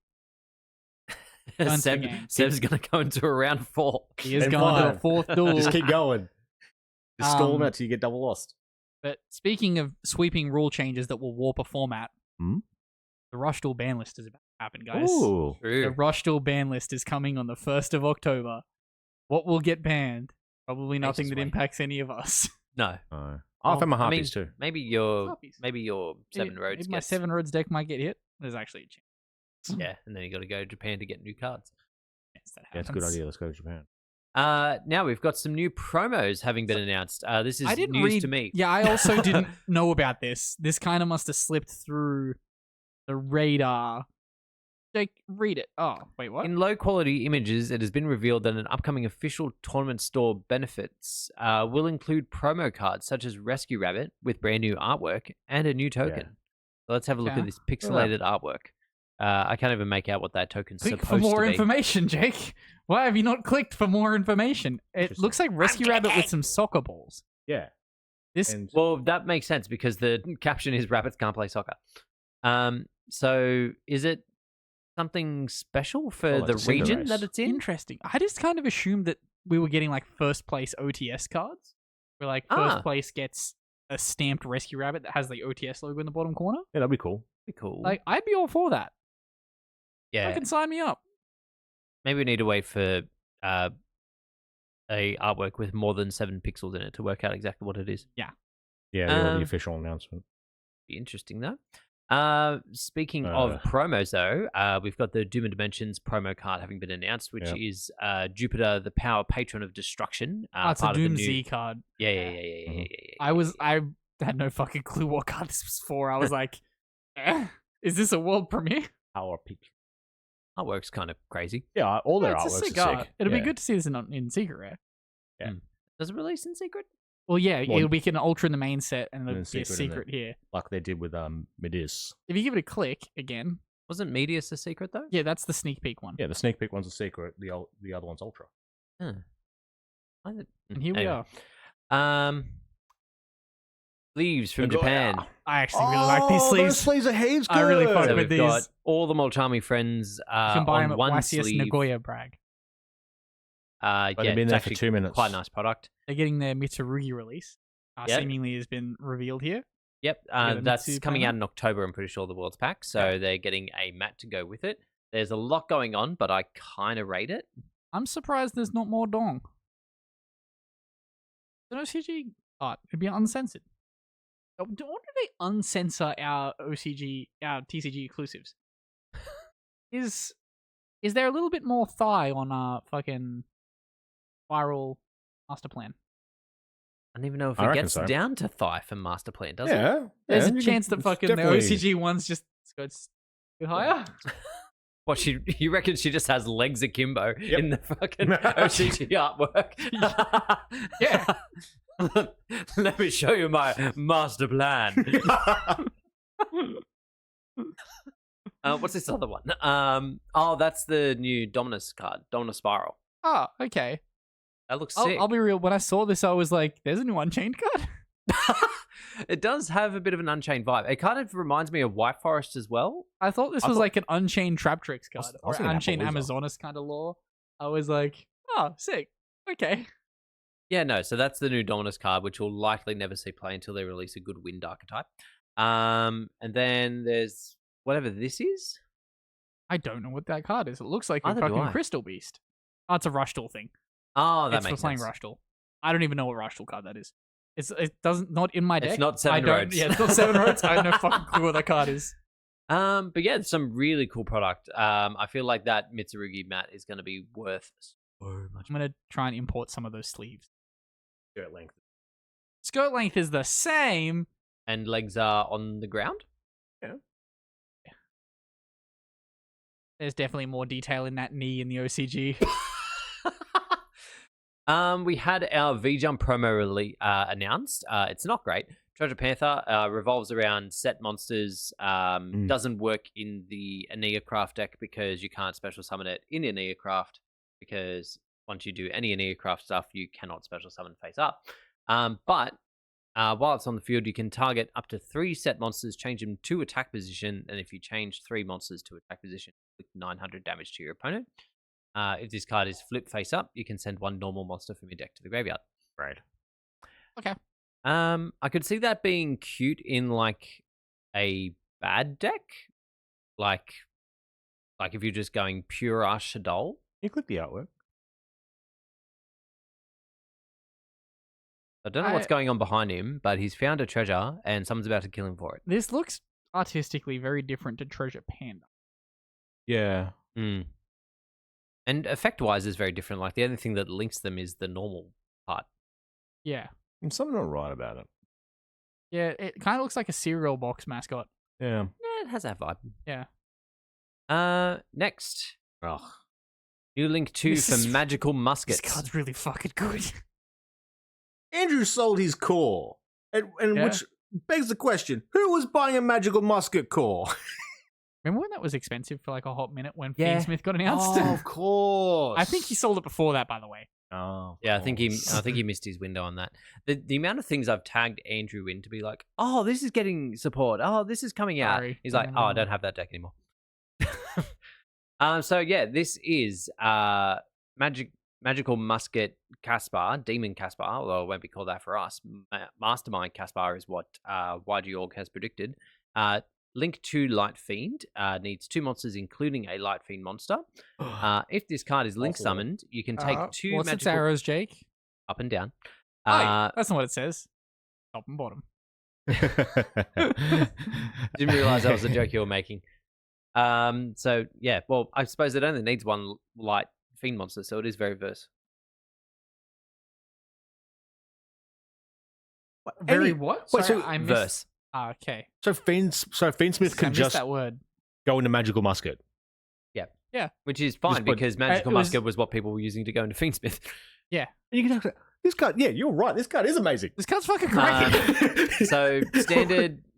Seb's going to go into a round 4. He is going to a 4th duel. Just keep going. Just stall them out till you get double lost. But speaking of sweeping rule changes that will warp a format, the Rush Duel ban list is about to happen, guys. Ooh. The Rush Duel ban list is coming on the 1st of October. What will get banned? Probably nothing that impacts any of us. No. I'll have my Harpies too. Maybe your 7 roads. Maybe my 7 roads deck might get hit. There's actually a chance. Yeah, and then you got to go to Japan to get new cards. Yes, that happens. Yeah, it's a good idea. Let's go to Japan. Now we've got some new promos having been announced. This is news to me. Yeah, I also didn't know about this. This kind of must have slipped through the radar. Jake, read it. Oh, wait, what? In low-quality images, it has been revealed that an upcoming official tournament store benefits will include promo cards such as Rescue Rabbit with brand new artwork and a new token. Yeah. So let's have a look at this pixelated artwork. I can't even make out what that token's Click supposed to be. for more information, Jake. Why have you not clicked for more information? It looks like Rescue Rabbit with some soccer balls. Yeah. Well, that makes sense because the caption is rabbits can't play soccer. So is it something special for the region that it's in? Interesting. I just kind of assumed that we were getting like first place OTS cards. where like first place gets a stamped rescue rabbit that has the OTS logo in the bottom corner. Yeah, that'd be cool. Be cool. Like, I'd be all for that. yeah. Fucking sign me up. Maybe we need to wait for a artwork with more than 7 pixels in it to work out exactly what it is. Yeah, the official announcement. Be interesting though. Speaking of promos though, we've got the Doom and Dimensions promo card having been announced, which is Jupiter, the power patron of destruction. It's a Doom Z card. Yeah. I had no fucking clue what card this was for. I was like, is this a world premiere? Power patron. Artwork's kind of crazy. Yeah, all their It's a artworks sick are art. sick. It'll be good to see this in secret rare. Yeah. Does it release in secret? Well, yeah, Well, it'll be an ultra in the main set, and it'll and be a secret in secret here. Like they did with Medis. If you give it a click again, Wasn't Medius a secret though? yeah, that's the sneak peek one. Yeah, the sneak peek one's a secret. The other one's ultra. Huh. And here we are. Sleeves from Japan. I actually really like these sleeves. Those sleeves are heaps good. I really fuck So with we've got these. all the Molchami friends You can buy them on at one YCS sleeve. Nagoya brag. But Yeah, they've been it's there for actually 2 minutes. quite a nice product. They're getting their Mitsurugi release. Yep. Seemingly has been revealed here. Yep, the that's Mitsu coming panel. out in October, I'm pretty sure, the World's Pack. So they're getting a mat to go with it. There's a lot going on, but I kind of rate it. I'm surprised there's not more dong. The OCG art could be uncensored. When do they uncensor our TCG exclusives? Is there a little bit more thigh on fucking viral master plan? I don't even know if I it reckon gets so. down to thigh for Master Plan, does it? Yeah. There's yeah, a you chance can- that fucking the definitely- OCG ones just goes a bit higher. What, you reckon she just has legs akimbo Yep. in the fucking OCG artwork? Yeah. Let me show you my master plan. What's this other one? That's the new Dominus card, Dominus Spiral. Oh, okay. That looks sick. I'll be real. When I saw this, I was like, "There's a new Unchained card." It does have a bit of an Unchained vibe. It kind of reminds me of White Forest as well. I thought this I was thought- like an Unchained Traptrix card I was or thinking Unchained Appaloosa. Amazonas kind of lore. I was like, "Oh, sick. Okay." Yeah, no, so that's the new Dominus card, which we'll likely never see play until they release a good Wind archetype. And then there's whatever this is. I don't know what that card is. It looks like a Neither do fucking I. Crystal Beast. Oh, it's a Rushtool thing. Oh, that It's for makes playing sense. Rushtool. I don't even know what Rushtool card that is. It doesn't not in my deck. It's not I Seven don't- Roads. Yeah, it's not Seven Roads. I have no fucking clue what that card is. But yeah, it's some really cool product. I feel like that Mitsurugi mat is going to be worth so much. I'm gonna try and import some of those sleeves. Skirt length. Skirt length is the same. And legs are on the ground. There's definitely more detail in that knee in the OCG. We had our V-Jump promo announced. It's not great. Treasure Panther revolves around set monsters. Doesn't work in the Aeneacraft deck because you can't special summon it in Aeneacraft, because once you do any Aeneacraft stuff, you cannot special summon face up. But while it's on the field, you can target up to 3 set monsters, change them to attack position, and if you change 3 monsters to attack position, with 900 damage to your opponent. If this card is flip face up, you can send 1 normal monster from your deck to the graveyard. Right. Okay. I could see that being cute in like a bad deck, like if you're just going pure Shadol. You click the artwork. I don't know what's going on behind him, but he's found a treasure and someone's about to kill him for it. This looks artistically very different to Treasure Panda. Yeah. And effect-wise is very different. Like the only thing that links them is the normal part. Yeah. And something not right about it. Yeah, it kind of looks like a cereal box mascot. Yeah. Yeah, it has that vibe. Yeah. Next, Ugh. new Link 2 This for is- Magical This Muskets. card's really fucking good. Andrew sold his core. And Yeah. which begs the question, who was buying a magical musket core? Remember when that was expensive for like a hot minute when Yeah. Fiendsmith got announced? Oh, of course. I think he sold it before that, by the way. Oh, of Yeah, I think course. he missed his window on that. The amount of things I've tagged Andrew in to be like, oh, this is getting support. Oh, this is coming out. Sorry, He's I like, don't oh, I know. don't have that deck anymore. So yeah, this is Magical Musket Caspar, Demon Caspar, although it won't be called that for us. Mastermind Caspar is what YG Org has predicted. Link 2 Light Fiend needs 2 monsters, including a Light Fiend monster. If this card is link summoned, you can take 2 what's magical... its arrows, Jake? Up and down. That's not what it says. Top and bottom. Didn't realize that was a joke you were making. So, yeah, well, I suppose it only needs 1 Light Fiend monster, so it is very verse. Very what? Wait, Sorry, so I missed. Verse. Okay. So Fiendsmith I can missed just that word. go into Magical Musket. Yeah. Which is fine, put- because Magical it was- Musket was what people were using to go into Fiendsmith. Yeah. And you can have this card. Yeah, you're right. This card is amazing. This card's fucking great. So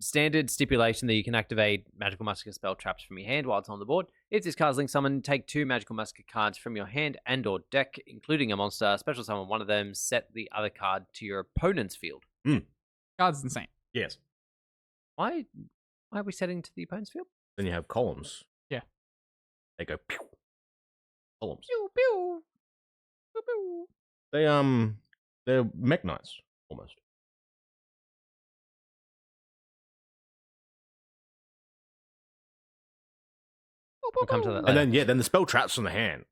standard stipulation that you can activate Magical Musket spell traps from your hand while it's on the board. If this card's link summon, take 2 Magical Musket cards from your hand and or deck, including a monster. Special summon one of them. Set the other card to your opponent's field. Card's insane. Yes. Why are we setting to the opponent's field? Then you have columns. Yeah. They go pew. Columns. Pew, pew. Pew, pew. They're mech knights almost. We'll come to that And later. then the spell traps from the hand.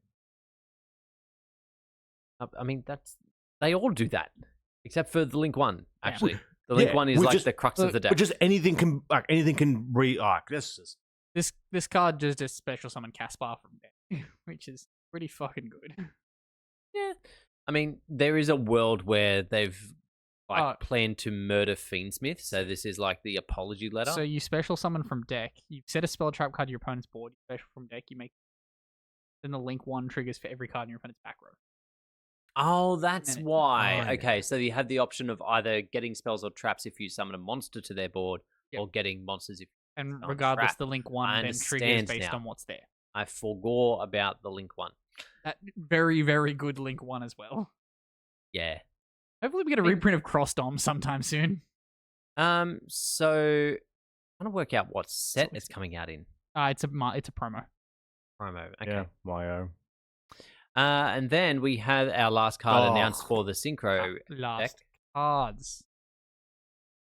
I mean, they all do that, except for the link 1. Yeah. Actually, the link 1 is which like is- the crux of the deck. But just anything can this is This card just special summon Caspar from deck, which is pretty fucking good. Yeah, I mean, there is a world where they've planned to murder Fiendsmith, so this is like the apology letter. So you special summon from deck. You set a spell trap card to your opponent's board. You special from deck. You make. Then the link 1 triggers for every card in your opponent's back row. Oh, that's And why. Oh, Okay, so you have the option of either getting spells or traps if you summon a monster to their board, Yep. or getting monsters if And Oh, regardless, trap. the link I 1 then triggers understand based now. on what's there. I forgot about the link 1. That very, very good link 1 as well. Yeah. Hopefully we get a reprint of Cross Dom sometime soon. So I want to work out what set it's coming out in. It's a promo. Promo. Okay. yeah, YO. And then we have our last card announced for the Synchro Last deck. cards.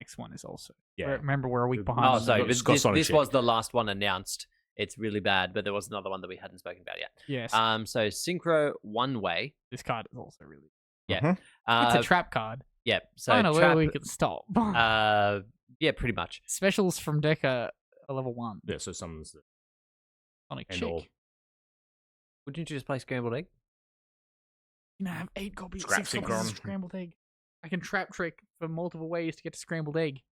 Next one is also. Yeah. Remember, we're a week behind. Oh, Got sorry. Scott This Sonic was the last one announced. It's really bad, but there was another one that we hadn't spoken about yet. Yes. So Synchro One Way. This card is also really. Yeah. Mhm. It's a trap card. Yeah. So I don't know trap, where we can stop. yeah, pretty much. Specials from deck are level 1. Yeah, so summons the Sonic and Chick. all. Wouldn't you just play Scrambled Egg? You know, I have 8 copies, Scrap 6 copies of Synchron. Scrambled Egg. I can trap trick for multiple ways to get to Scrambled Egg.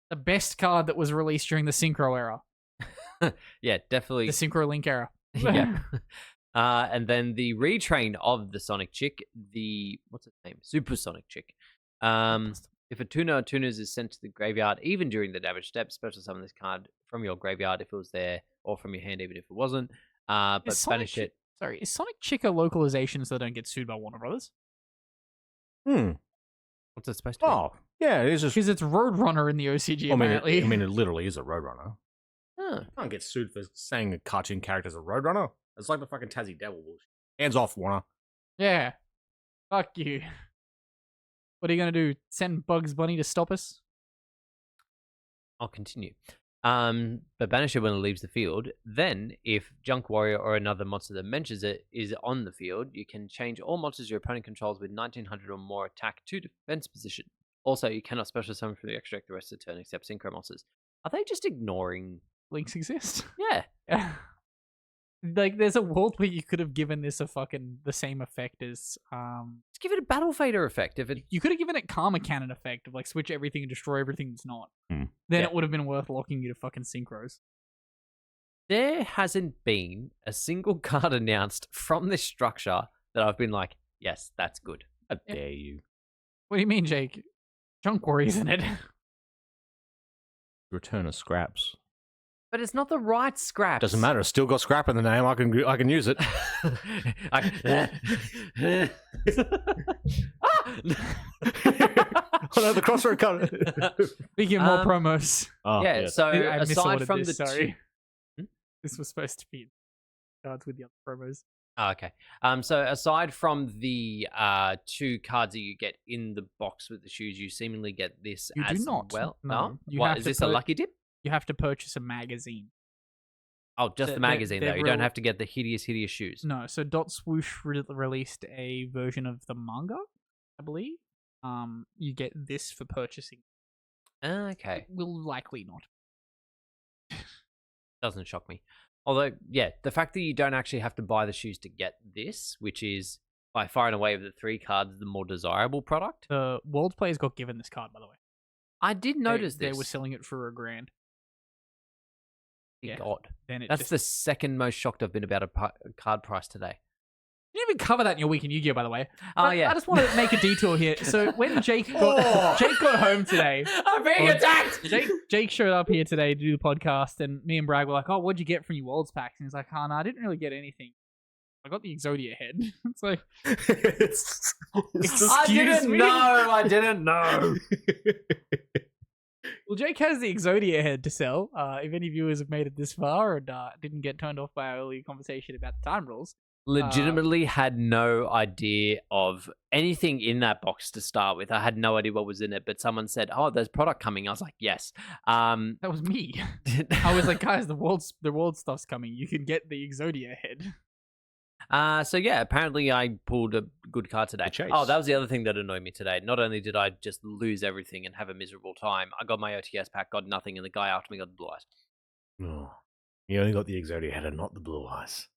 The best card that was released during the Synchro era. Yeah, definitely. The Synchro Link era. Yeah. And then the retrain of the Sonic Chick, what's its name? Supersonic Chick. If a tuner or tuners is sent to the graveyard, even during the damage step, special summon this card from your graveyard if it was there, or from your hand even if it wasn't. But Is Sonic banish it. Sorry, is Sonic Chick a localization so they don't get sued by Warner Brothers? What's it supposed to be? Oh, yeah, it is just. Because it's Roadrunner in the OCG, I mean, apparently. it literally is a Roadrunner. Huh. You can't get sued for saying a cartoon character's a Roadrunner. It's like the fucking Tassie Devil bullshit. Hands off, Warner. Yeah. Fuck you. What are you going to do? Send Bugs Bunny to stop us? I'll continue. But banish it when it leaves the field. Then, if Junk Warrior or another monster that mentions it is on the field, you can change all monsters your opponent controls with 1900 or more attack to defense position. Also, you cannot special summon from the extra deck the rest of the turn except Synchro monsters. Are they just ignoring? Links exist. Yeah. Yeah. Like, there's a world where you could have given this the same effect as Just give it a Battle Fader effect. If it you could have given it Karma Cannon effect of like switch everything and destroy everything that's not. Hmm. Then Yeah. it would have been worth locking you to fucking synchros. there hasn't been a single card announced from this structure that I've been like, yes, that's good. How dare you? What do you mean, Jake? Junk Warrior, isn't it? Return of scraps. But it's not the right scraps. Doesn't matter. It's still got scrap in the name. I can use it. Oh no, the crossroad card. Speaking of more promos. Oh, yeah, yes. so I aside misordered from this, the sorry. two... This was supposed to be cards with the other promos. Oh, okay. So aside from the 2 cards that you get in the box with the shoes, you seemingly get this You do as not. well. No, you What have is to this a lucky dip? You have to purchase a magazine. Oh, just They- the magazine they've though. You don't rel- have to get the hideous shoes. No, so Dot Swoosh released a version of the manga, I believe. You get this for purchasing. Okay. It will likely not. Doesn't shock me. Although, yeah, the fact that you don't actually have to buy the shoes to get this, which is by far and away of the 3 cards, the more desirable product. The World players got given this card, by the way. I did notice They this. were selling it for $1,000. Yeah. God. Then That's the second most shocked I've been about a card price today. You didn't even cover that in your week in Yu-Gi-Oh, by the way. Oh, But yeah. I just want to make a detour here. So when Jake got home today, I'm being Or- attacked! Jake showed up here today to do the podcast, and me and Bragg were like, "Oh, what'd you get from your Worlds packs?" And he's like, "Oh, no, I didn't really get anything. I got the Exodia head." It's like, It's I Excuse me? I didn't know. well, Jake has the Exodia head to sell. If any viewers have made it this far and didn't get turned off by our earlier conversation about the time rules, Legitimately had no idea of anything in that box to start with. I had no idea what was in it, but someone said, "Oh, there's product coming." I was like, "Yes." that was me. I was like, "Guys, the world stuff's coming. You can get the Exodia head." So yeah, apparently I pulled a good card today. The chase. Oh, that was the other thing that annoyed me today. Not only did I just lose everything and have a miserable time, I got my OTS pack, got nothing, and the guy after me got the blue eyes. Oh, you only got the Exodia head and not the blue eyes.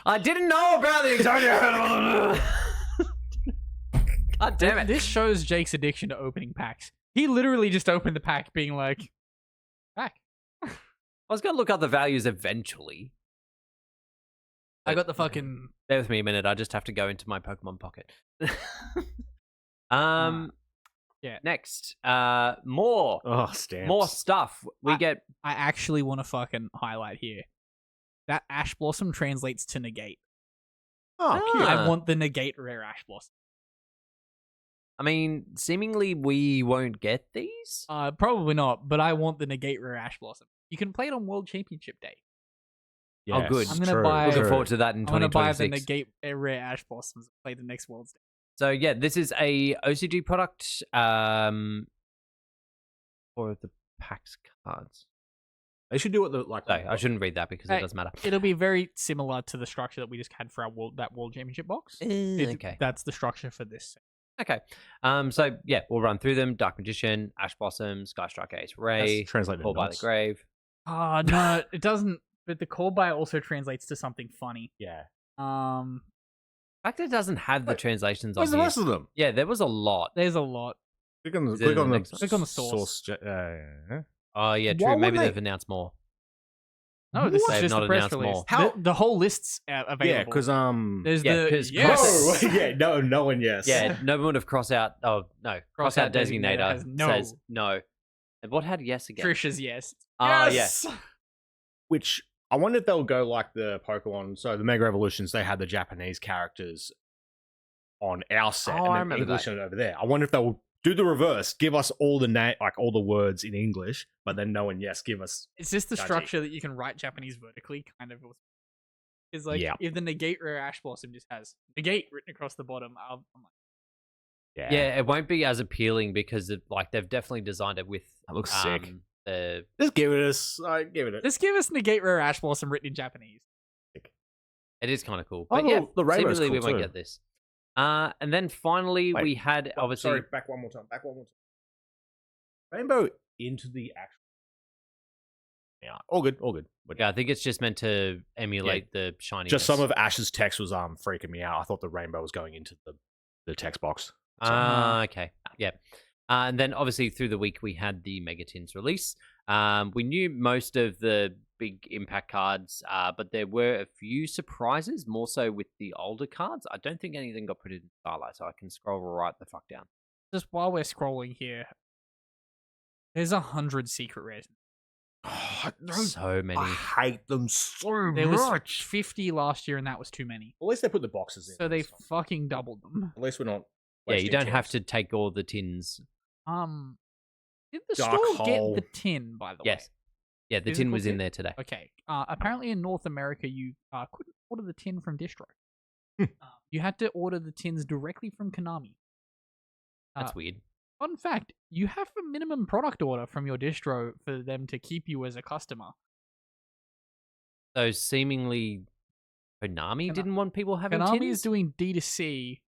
I didn't know about the Exodia. God damn it! This shows Jake's addiction to opening packs. He literally just opened the pack, being like, "Pack." I was gonna look up the values eventually. I got the fucking. Bear with me a minute. I just have to go into my Pokemon pocket. Yeah. Next, more Stamps. stuff. We get. I actually want to fucking highlight here. That Ash Blossom translates to negate. Oh, cute. Ah. I want the negate rare Ash Blossom. I mean, seemingly we won't get these. Probably not, but I want the negate rare Ash Blossom. You can play it on World Championship Day. Oh, good. I'm gonna buy- Looking forward to that in I'm gonna buy the 2026. negate rare Ash Blossoms and play the next World's Day. So yeah, this is a OCG product. For the PAX cards. They should do it like. So I shouldn't read that because it Hey, doesn't matter. It'll be very similar to the structure that we just had for our World Championship box. Okay. That's the structure for this. Okay. So yeah, we'll run through them. Dark Magician, Ash Blossom, Sky Strike Ace Ray, translated. Call by the Grave. Oh no, it doesn't. But the call by also translates to something funny. Yeah. The fact that it doesn't have the Wait, translations on Where's the here. rest of them? Yeah, there was a lot. There's a lot. Click on the Is it the next one? Click on the source. Oh yeah, Why true. Maybe wouldn't they've they- announced more. No, this They've is just not the press announced release. more. How- The whole list's available. Yeah, because there's Yeah, the 'cause yes. yeah, no one. Yes. Yeah, no one would have cross out. Oh no, cross out designator has no. says no. And what had yes again? Trisha's yes. Ah, yes. Which I wonder if they'll go like the Pokemon. So the Mega Evolutions, they had the Japanese characters on our set, Oh, I and then remember English that. over there. I wonder if they'll do the reverse, give us all the all the words in English, but then no and yes, give us. It's just the Gotcha. structure that you can write Japanese vertically, kind of. Is like Yeah. if the negate rare Ash Blossom just has negate written across the bottom. I'm like, Yeah, it won't be as appealing because they've definitely designed it with. That looks sick. The Just give it us. Give it. just give us negate rare Ash Blossom written in Japanese. it is kind of cool, Oh, but yeah, the rainbow's seemingly we cool won't too. get this. And then finally Wait, we had obviously. Sorry, back one more time. Rainbow into the actual. Yeah, all good. But Yeah, I think it's just meant to emulate the shiny. just some of Ash's text was freaking me out. I thought the rainbow was going into the text box. Okay. Yeah. And then obviously through the week we had the Megatins release. We knew most of the big impact cards, but there were a few surprises, more so with the older cards. I don't think anything got printed in Starlight, so I can scroll right the fuck down. Just while we're scrolling here, there's 100 secret rares. So many. I hate them so There was much. 50 last year, and that was too many. At least they put the boxes in. So they this time. fucking doubled them. At least we're not. Yeah, you wasting don't have tins. to take all the tins. Did the Dark store Hole. get the tin, by the Yes. way? Yeah, the tin Physical was in tin? there today. Okay. Apparently in North America, you couldn't order the tin from Distro. You had to order the tins directly from Konami. That's weird. Fun fact, you have a minimum product order from your distro for them to keep you as a customer. So seemingly Konami didn't want people having Konami tins? is doing D2C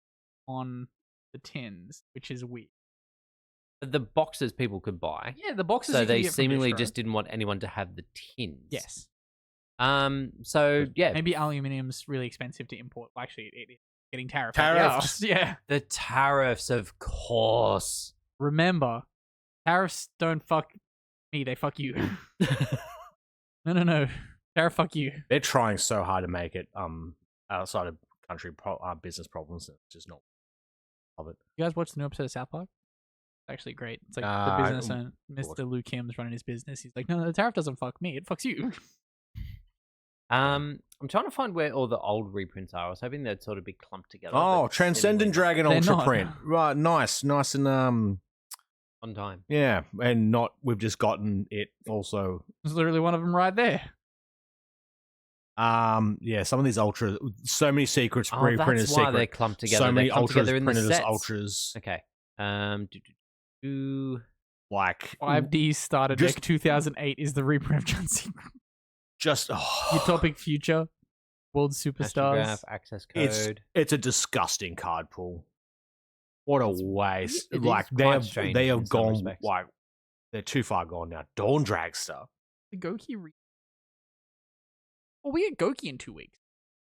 on the tins, which is weird. The boxes people could buy. Yeah, the boxes So you can they get from seemingly distro. just didn't want anyone to have the tins. Yes. So yeah, Maybe aluminium's really expensive to import. Actually, it's getting tariffed. Tariffed. Yeah. the tariffs, of course. Remember, tariffs don't fuck me, they fuck you. No. Tariff fuck you. They're trying so hard to make it outside of country business problems. It's just not of it. You guys watch the new episode of South Park? It's actually great. It's like I the business owner, watched. Mr. Lou Kim's running his business. He's like, no, the tariff doesn't fuck me. It fucks you. I'm trying to find where all the old reprints are. I was hoping they'd sort of be clumped together. Oh, but Transcendent seemingly Dragon They're Ultra not. print. Right, nice and on time. yeah, and not we've just gotten it also. There's literally one of them right there. Yeah, some of these ultras, so many secrets Oh, reprinted that's why they're secret. clumped together. So many they're clumped ultras together in the printed as sets. ultras. Okay. Like 5D starter Just- deck 2008 is the reprint of John Cena. just Utopic Future, World Superstars. Astrograph, access code. it's a disgusting card pool. What a waste! it is Like quite strange they in have some gone respects. like they're too far gone now. Dawn Dragster. The Goki Well, we get Goki in 2 weeks.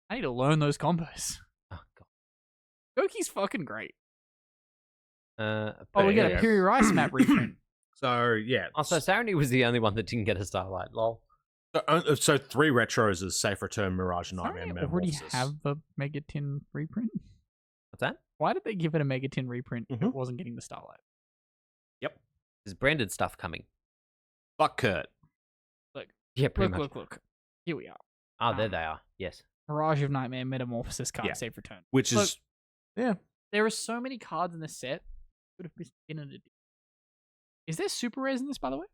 I need to learn those combos. Oh god. Goki's fucking great. Oh, Oh, we get yeah. a Piri Rice map reprint. So yeah. Also, Sarony was the only one that didn't get a Starlight. Lol. So 3 retros is Safe Return, Mirage, Nightmare, Sorry, Metamorphosis. already have a Megatin reprint. What's that? Why did they give it a Megatin reprint if it Mhm. wasn't getting the Starlight? There's branded stuff coming. Fuck Kurt. Yeah, pretty much. Look. Here we are. Oh, there they are. Yes. Mirage of Nightmare, Metamorphosis card, Yeah. Safe Return. Which Look, is yeah. There are so many cards in this set. Could have been in it. Is there super rares in this, by the way?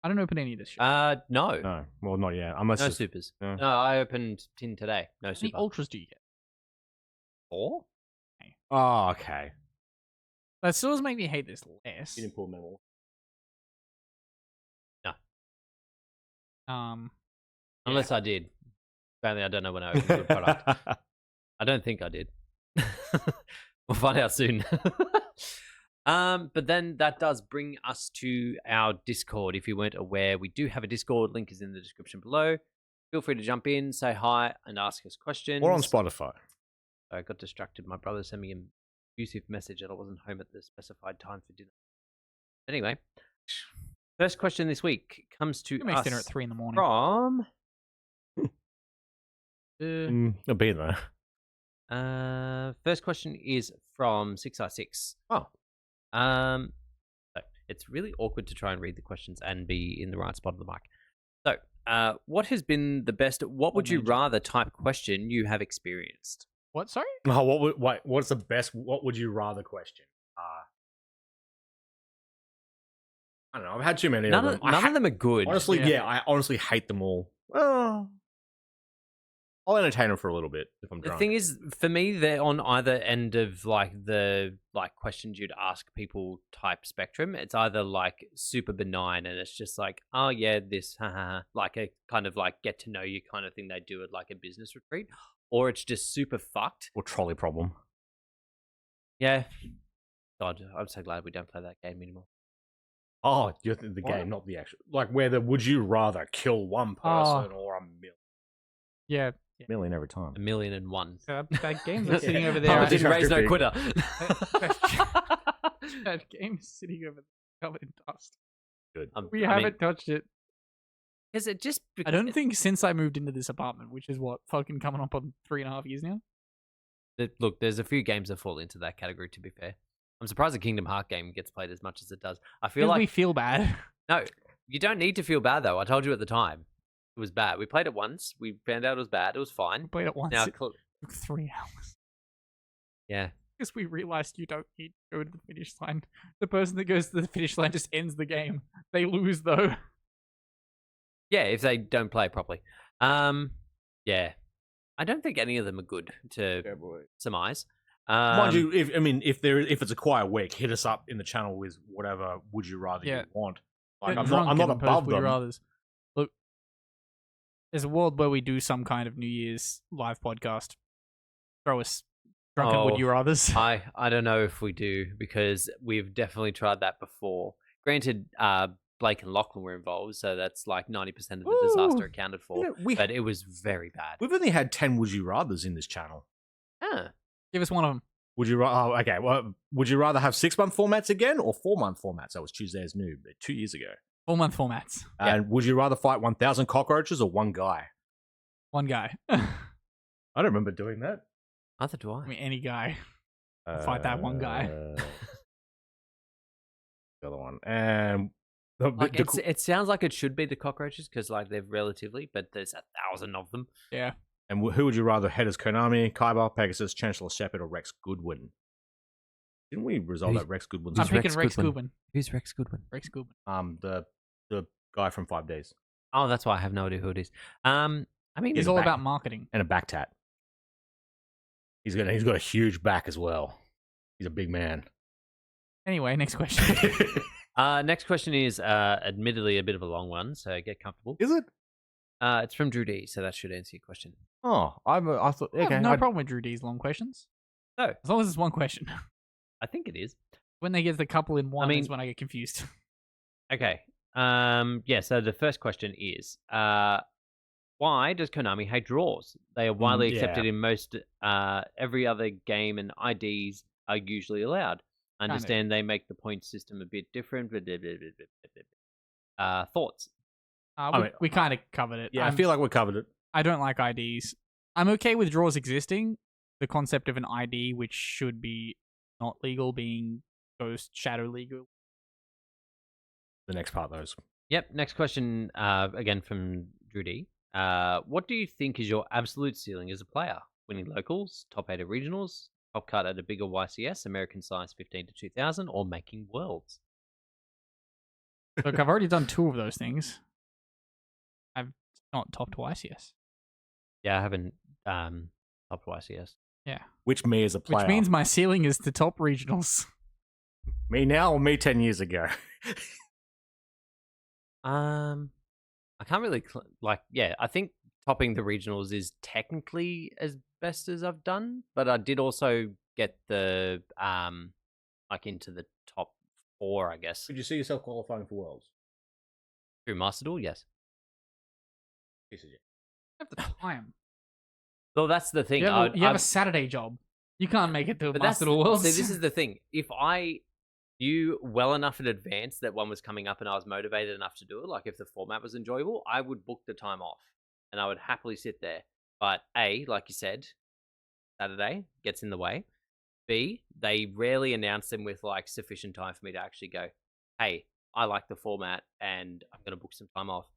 I don't open any of this shit. No. No, well, not yet. Unless No it's- supers. no. No, I opened tin today. No How many super. ultras do you get? 4? Oh, okay. That still doesn't make me hate this less. You didn't pull Metal. Unless I did. Apparently, I don't know when I opened good product. I don't think I did. We'll find out soon. But then that does bring us to our Discord. If you weren't aware, we do have a Discord. Link is in the description below. Feel free to jump in, say hi, and ask us questions. Or on Spotify. I got distracted. My brother sent me an abusive message that I wasn't home at the specified time for dinner. Anyway, first question this week comes to Who makes us dinner at 3 in the morning? from... It'll be there. First question is from 6i6. Oh. So it's really awkward to try and read the questions and be in the right spot of the mic. So, what has been the best? What would you rather type question you have experienced? What? Sorry? Oh, what's the best? What would you rather question? I don't know. I've had too many None of of them. them are good. Honestly, Yeah. yeah, I honestly hate them all. Oh. I'll entertain them for a little bit if I'm The drunk. thing is, for me, they're on either end of the questions you'd ask people type spectrum. It's either like super benign and it's just like, oh yeah, this, haha, like a kind of like get to know you kind of thing they do at like a business retreat, or it's just super fucked. Or trolley problem. Yeah. God, I'm so glad we don't play that game anymore. Oh, you're the What? game, not the actual. Like, whether would you rather kill one person or a Yeah. million every time? 1,000,001. That game's like sitting over there. Oh, I I didn't have raise to no be. quitter. That game's sitting over there covered in dust. Good. We haven't touched it. Is it just? I don't think since I moved into this apartment, which is what, fucking coming up on 3.5 years now. Look, there's a few games that fall into that category. To be fair, I'm surprised the Kingdom Hearts game gets played as much as it does. I feel Because like we feel bad. no, you don't need to feel bad though. I told you at the time it was bad. We played it once. We found out it was bad. It was We fine. played it once. Now, It took 3 hours. yeah, Because we realized you don't need to go to the finish line. The person that goes to the finish line just ends the game. They lose though. yeah. If they don't play properly, yeah. I don't think any of them are good to surmise. Mind you, if it's a quiet week, hit us up in the channel with whatever would you rather you want. Like Get I'm drunk not and post above would you them. rathers. Look, there's a world where we do some kind of New Year's live podcast. Throw us drunken would you rathers. I don't know if we do, because we've definitely tried that before. Granted, Blake and Lachlan were involved, so that's like 90% of the disaster accounted for. But it was very bad. We've only had 10 would you rathers in this channel. Ah. Give us one of them. Would you okay? Well, would you rather have 6-month formats again or 4-month formats? That was Tuesday's new 2 years ago. 4-month formats. And would you rather fight 1,000 cockroaches or one guy? One guy. I don't remember doing that. Neither do I. I mean, any guy. Fight that one guy. The other one. And it sounds like it should be the cockroaches because like they're relatively, but there's 1,000 of them. Yeah. And who would you rather head as Konami, Kaiba, Pegasus, Chancellor Shepard, or Rex Goodwin? Didn't we resolve that Rex Goodwin? I'm picking Rex Goodwin. Who's Rex Goodwin? Rex Goodwin. The guy from 5 Days. Oh, that's why I have no idea who it is. I mean, he's all about marketing and a back tat. He's got a huge back as well. He's a big man. Anyway, next question. Next question is admittedly a bit of a long one, so get comfortable. Is it? It's from Drew D, so that should answer your question. Oh, I thought. Okay, I have no problem with Drew D's long questions. No, as long as it's one question. I think it is. When they get the couple in one, is when I get confused. Okay. Yeah. So the first question is, why does Konami hate draws? They are widely accepted in most every other game, and IDs are usually allowed. I understand they make the point system a bit different. Thoughts? We kind of covered it. Yeah, I feel like we covered it. I don't like IDs. I'm okay with draws existing. The concept of an ID, which should be not legal, being ghost shadow legal. The next part, those. Yep. Next question, again from Drew D. What do you think is your absolute ceiling as a player? Winning locals, top 8 of regionals, top cut at a bigger YCS, American size 15 to 2000, or making worlds? Look, I've already done 2 of those things. I've not topped YCS. Yeah, I haven't topped YCS. Yeah. Which me as a player. Which means my ceiling is the top regionals. Me now or me 10 years ago? I can't really I think topping the regionals is technically as best as I've done, but I did also get the like into the top 4, I guess. Did you see yourself qualifying for Worlds? Through Master Duel, yes. I have the time. Well, that's the thing. You have a Saturday job. You can't make it to Master Duel Worlds. See, this is the thing. If I knew well enough in advance that one was coming up and I was motivated enough to do it, like if the format was enjoyable, I would book the time off and I would happily sit there. But A, like you said, Saturday gets in the way. B, they rarely announce them with like sufficient time for me to actually go, hey, I like the format and I'm going to book some time off.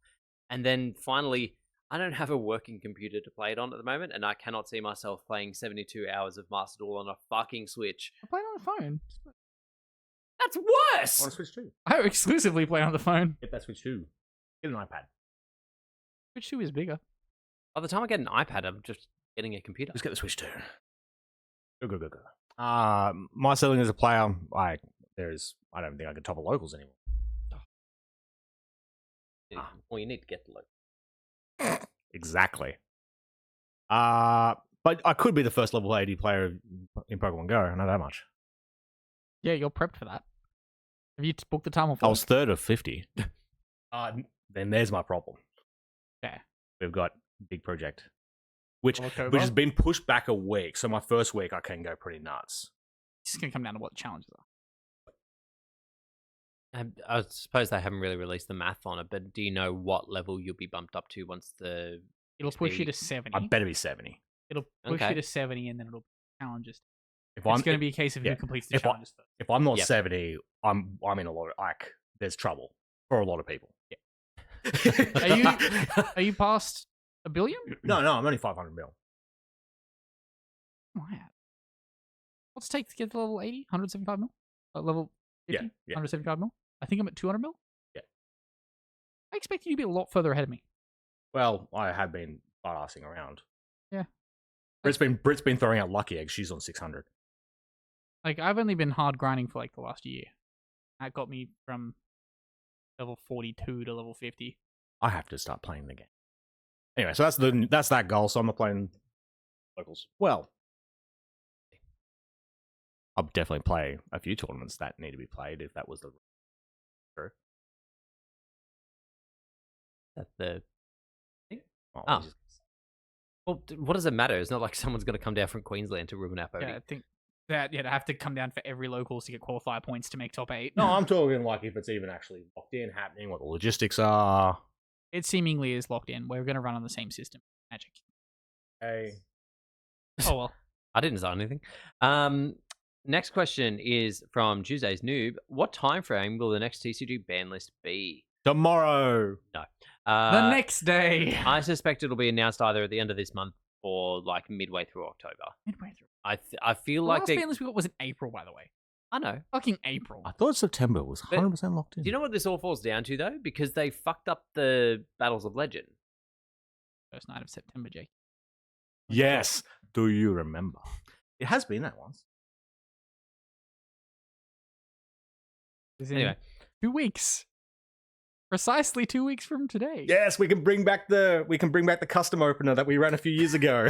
And then finally, I don't have a working computer to play it on at the moment, and I cannot see myself playing 72 hours of Master Duel on a fucking Switch. I play it on the phone. That's worse! On a Switch 2. I exclusively play on the phone. Get that Switch 2. Get an iPad. Switch 2 is bigger. By the time I get an iPad, I'm just getting a computer. Just get the Switch 2. Go. My ceiling as a player, I don't think I can top a locals anymore. Well, you need to get the locals. Exactly. But I could be the first level 80 player in Pokemon Go. I know that much. Yeah, you're prepped for that. Have you booked the time off? I was 3rd of 50. Then there's my problem. Yeah. We've got a big project, which has been pushed back a week. So my first week, I can go pretty nuts. It's just going to come down to what the challenges are. I suppose they haven't really released the math on it, but do you know what level you'll be bumped up to once the... It'll push you to 70. I better be 70. It'll push you to 70 and then it'll be challenges. It's going to be a case of who completes the challenges first. If I'm not 70, I'm in a lot of... there's trouble for a lot of people. Yeah. Are you past $1 billion? No, I'm only 500 mil. Wow. What's it take to get to level 80? 175 mil? Level 50? Yeah. 175 mil? I think I'm at 200 mil? Yeah. I expect you to be a lot further ahead of me. Well, I have been butt-arsing around. Yeah. Brit's been throwing out lucky eggs. She's on 600. Like, I've only been hard grinding for like the last year. That got me from level 42 to level 50. I have to start playing the game. Anyway, so that's that goal. So I'm not playing locals. Well, I'll definitely play a few tournaments that need to be played if that was the true. That's the Oh, Oh. Well, what does it matter? It's not like someone's going to come down from Queensland to ruin our podium. Yeah, I think that I have to come down for every locals to get qualifier points to make top 8. No, I'm talking like if it's even actually locked in, happening, what the logistics are. It seemingly is locked in. We're going to run on the same system. Magic. Hey. Oh, well. I didn't sign anything. Next question is from Tuesday's Noob. What time frame will the next TCG ban list be? Tomorrow. No. The next day. I suspect it'll be announced either at the end of this month or like midway through October. Midway through. I feel The like last ban list we got was in April, by the way. I know. Fucking April. I thought September was 100% locked in. Do you know what this all falls down to though? Because they fucked up the Battles of Legend. First night of September, Jake. Yes. Do you remember? It has been that once. Anyway. 2 weeks. Precisely 2 weeks from today. Yes, we can bring back the custom opener that we ran a few years ago.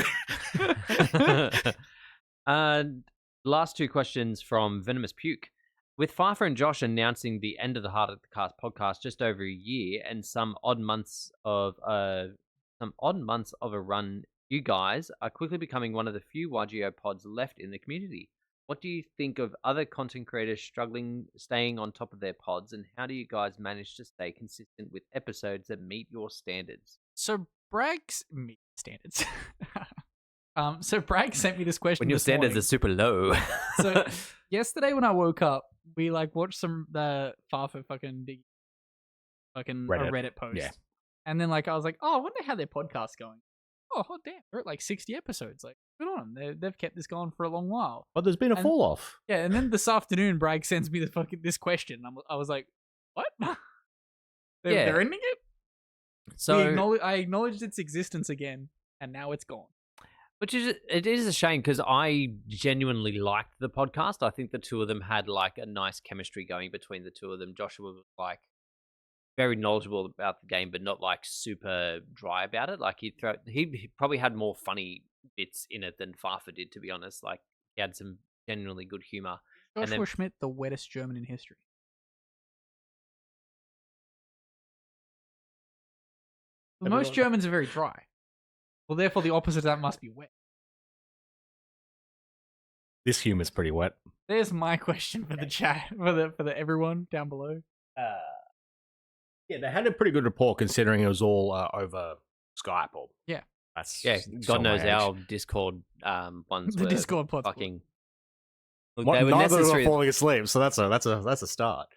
Last two questions from Venomous Puke. With Pfeiffer and Josh announcing the end of the Heart of the Cast podcast just over a year and some odd months of a run, you guys are quickly becoming one of the few YGO pods left in the community. What do you think of other content creators staying on top of their pods, and how do you guys manage to stay consistent with episodes that meet your standards? So Bragg's meet standards. So Bragg sent me this question. When your standards are super low. So yesterday when I woke up, we like watched the Farfa fucking Reddit post. Yeah. And then like I was like, oh, I wonder how their podcast's going. Oh, damn, they're at like 60 episodes. Like, good on them. They've kept this going for a long while. But there's been a fall off. Yeah, and then this afternoon, Bragg sends me this question. I was like, what? They're ending it? So I acknowledged its existence again, and now it's gone. It is a shame because I genuinely liked the podcast. I think the two of them had like a nice chemistry going between the two of them. Joshua was like very knowledgeable about the game, but not like super dry about it. Like he probably had more funny bits in it than Farfa did, to be honest. Like he had some genuinely good humor. Joshua Schmidt, the wettest German in history. Well, most Germans are very dry. Well, therefore, the opposite of that must be wet. This humor's pretty wet. There's my question for the chat, for the everyone down below. Yeah, they had a pretty good rapport considering it was all over Skype. Or that's God knows our Discord ones. The were Discord pods fucking. Look, they were neither necessary. were falling asleep, so that's a start.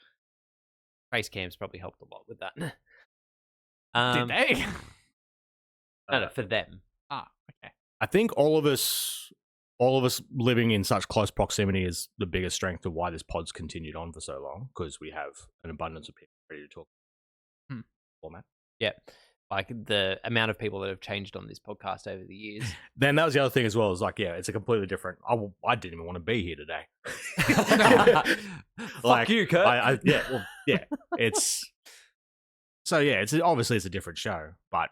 Face cams probably helped a lot with that. Did they? No, for them. Ah, okay. I think all of us living in such close proximity is the biggest strength of why this pod's continued on for so long, because we have an abundance of people ready to talk format. Yeah. Like the amount of people that have changed on this podcast over the years. Then that was the other thing as well. Is like, yeah, it's a completely different. I didn't even want to be here today. Fuck you, Kurt. It's so it's obviously it's a different show, but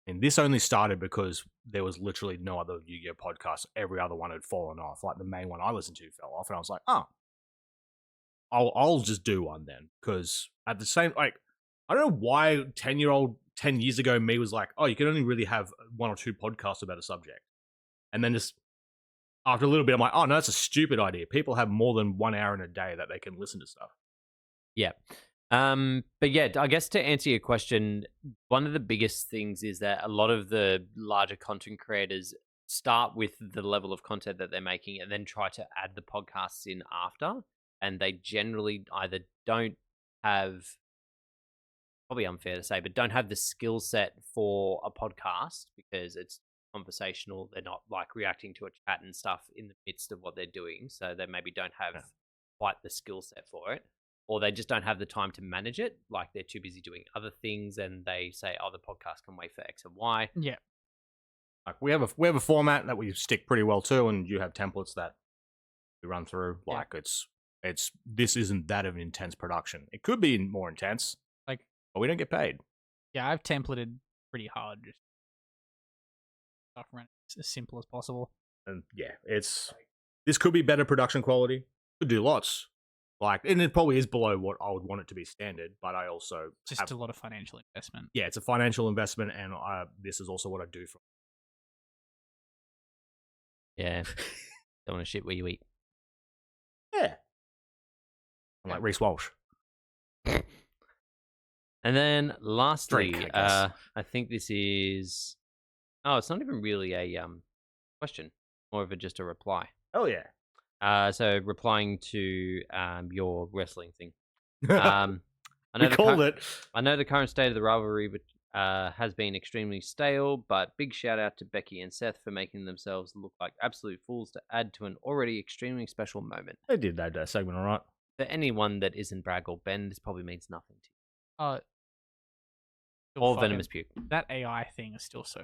this only started because there was literally no other Yu-Gi-Oh podcast. Every other one had fallen off. Like the main one I listened to fell off, and I was like, oh, I'll just do one then, because at the same I don't know why 10 years ago me was like, oh, you can only really have one or two podcasts about a subject. And then just after a little bit, I'm like, oh, no, that's a stupid idea. People have more than 1 hour in a day that they can listen to stuff. Yeah. But yeah, I guess to answer your question, one of the biggest things is that a lot of the larger content creators start with the level of content that they're making and then try to add the podcasts in after. And they generally either don't have, probably unfair to say, but don't have the skill set for a podcast because it's conversational. They're not like reacting to a chat and stuff in the midst of what they're doing. So they maybe don't have quite the skill set for it, or they just don't have the time to manage it. Like they're too busy doing other things and they say, oh, the podcast can wait for X and Y. Yeah. Like we have a format that we stick pretty well to, and you have templates that we run through. Like this isn't that of an intense production. It could be more intense, like, but we don't get paid. Yeah, I've templated pretty hard, just stuff around as simple as possible. And yeah, this could be better production quality. Could do lots. Like, and it probably is below what I would want it to be standard, but I also just a lot of financial investment. Yeah, it's a financial investment, and this is also what I do for. Yeah, don't want to shit where you eat. Yeah, I'm like Reese Walsh. And then lastly, Drink, I think this is. Oh, it's not even really a question, more of just a reply. Oh yeah. So replying to your wrestling thing. We called it. I know the current state of the rivalry has been extremely stale, but big shout out to Becky and Seth for making themselves look like absolute fools to add to an already extremely special moment. They did that segment all right. For anyone that isn't Bragg or Ben, this probably means nothing to you. All venomous puke. That AI thing is still so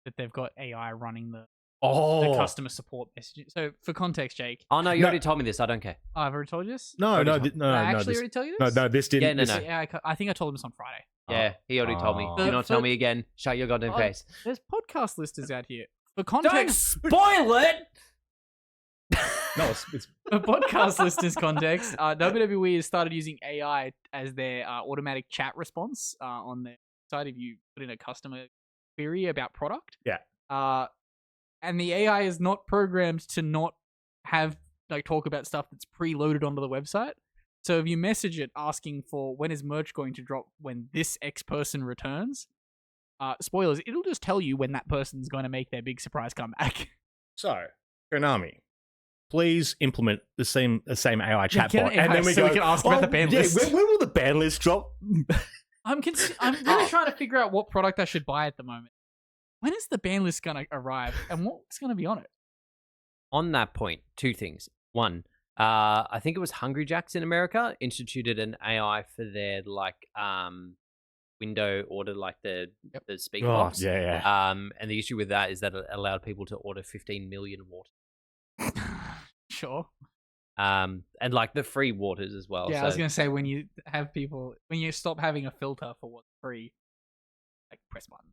that they've got AI running the customer support messaging. So for context, Jake. Oh no, you already told me this. I don't care. Oh, I've already told you this? No. I actually already tell you this? No, this didn't. Yeah, no. Yeah, I think I told him this on Friday. Yeah, he already told me. Do not tell me again. Shut your goddamn face. There's podcast listeners out here. For context, don't spoil it. No, it's for podcast listeners' context, WWE has started using AI as their automatic chat response on their site if you put in a customer query about product. Yeah. And the AI is not programmed to not have talk about stuff that's preloaded onto the website. So if you message it asking for when is merch going to drop when this X person returns, spoilers, it'll just tell you when that person's going to make their big surprise comeback. So, Konami, please implement the same AI chatbot, and then we can ask about the ban list. When will the ban list drop? I'm really trying to figure out what product I should buy at the moment. When is the ban list going to arrive, and what's going to be on it? On that point, two things. One, I think it was Hungry Jacks in America instituted an AI for their window order, like the speak box. Yeah. And the issue with that is that it allowed people to order 15 million water. Sure. And like the free waters as well. Yeah, so. I was gonna say when you stop having a filter for what's free, press button.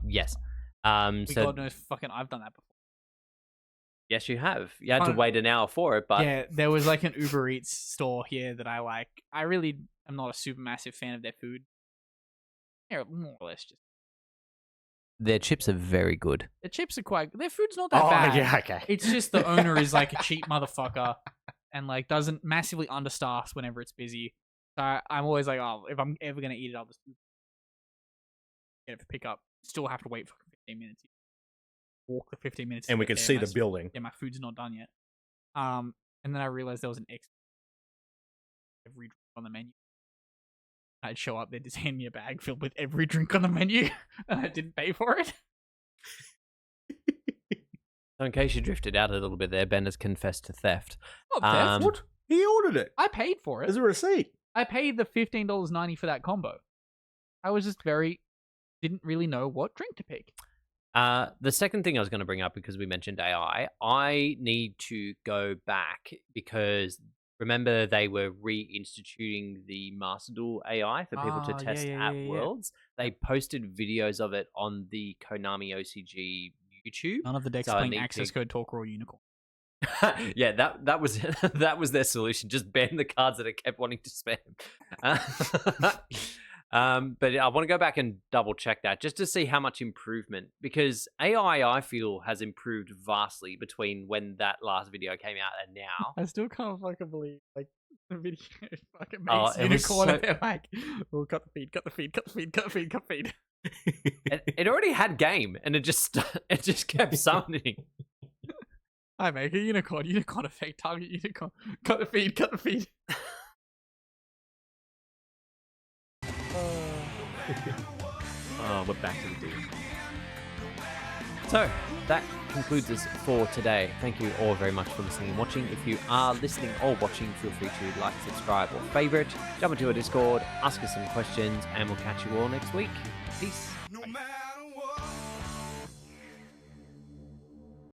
Yes. So God knows, fucking, I've done that before. Yes, you have. You had to wait an hour for it, but yeah, there was an Uber Eats store here that I like. I really am not a super massive fan of their food. Yeah, more or less just. Their chips are very good. Their chips are their food's not that bad. Yeah, okay. It's just the owner is a cheap motherfucker and doesn't massively understaffs whenever it's busy. So I'm always if I'm ever gonna eat it, I'll just get it for pickup. Still have to wait for 15 minutes. Walk the 15 minutes. And we can see the building. Yeah, my food's not done yet. And then I realized there was an every drink on the menu. I'd show up, they'd just hand me a bag filled with every drink on the menu, and I didn't pay for it. So in case you drifted out a little bit there, Ben has confessed to theft. Not theft. What? He ordered it. I paid for it. There's a receipt. I paid the $15.90 for that combo. I was just didn't really know what drink to pick. The second thing I was going to bring up, because we mentioned AI, I need to go back because remember they were reinstituting the Master Duel AI for people to test at Worlds. They posted videos of it on the Konami OCG YouTube. None of the decks playing access code Talk Raw Unicorn. Yeah, that was that was their solution. Just ban the cards that I kept wanting to spam. But I want to go back and double check that just to see how much improvement, because AI, I feel, has improved vastly between when that last video came out and now. I still can't fucking believe the video fucking makes Unicorn and they're oh, cut the feed. It already had game and it just kept summoning. I make a unicorn effect, target unicorn, cut the feed. We're back to the D. So, that concludes us for today. Thank you all very much for listening and watching. If you are listening or watching, feel free to like, subscribe, or favorite. Jump into our Discord, ask us some questions, and we'll catch you all next week. Peace.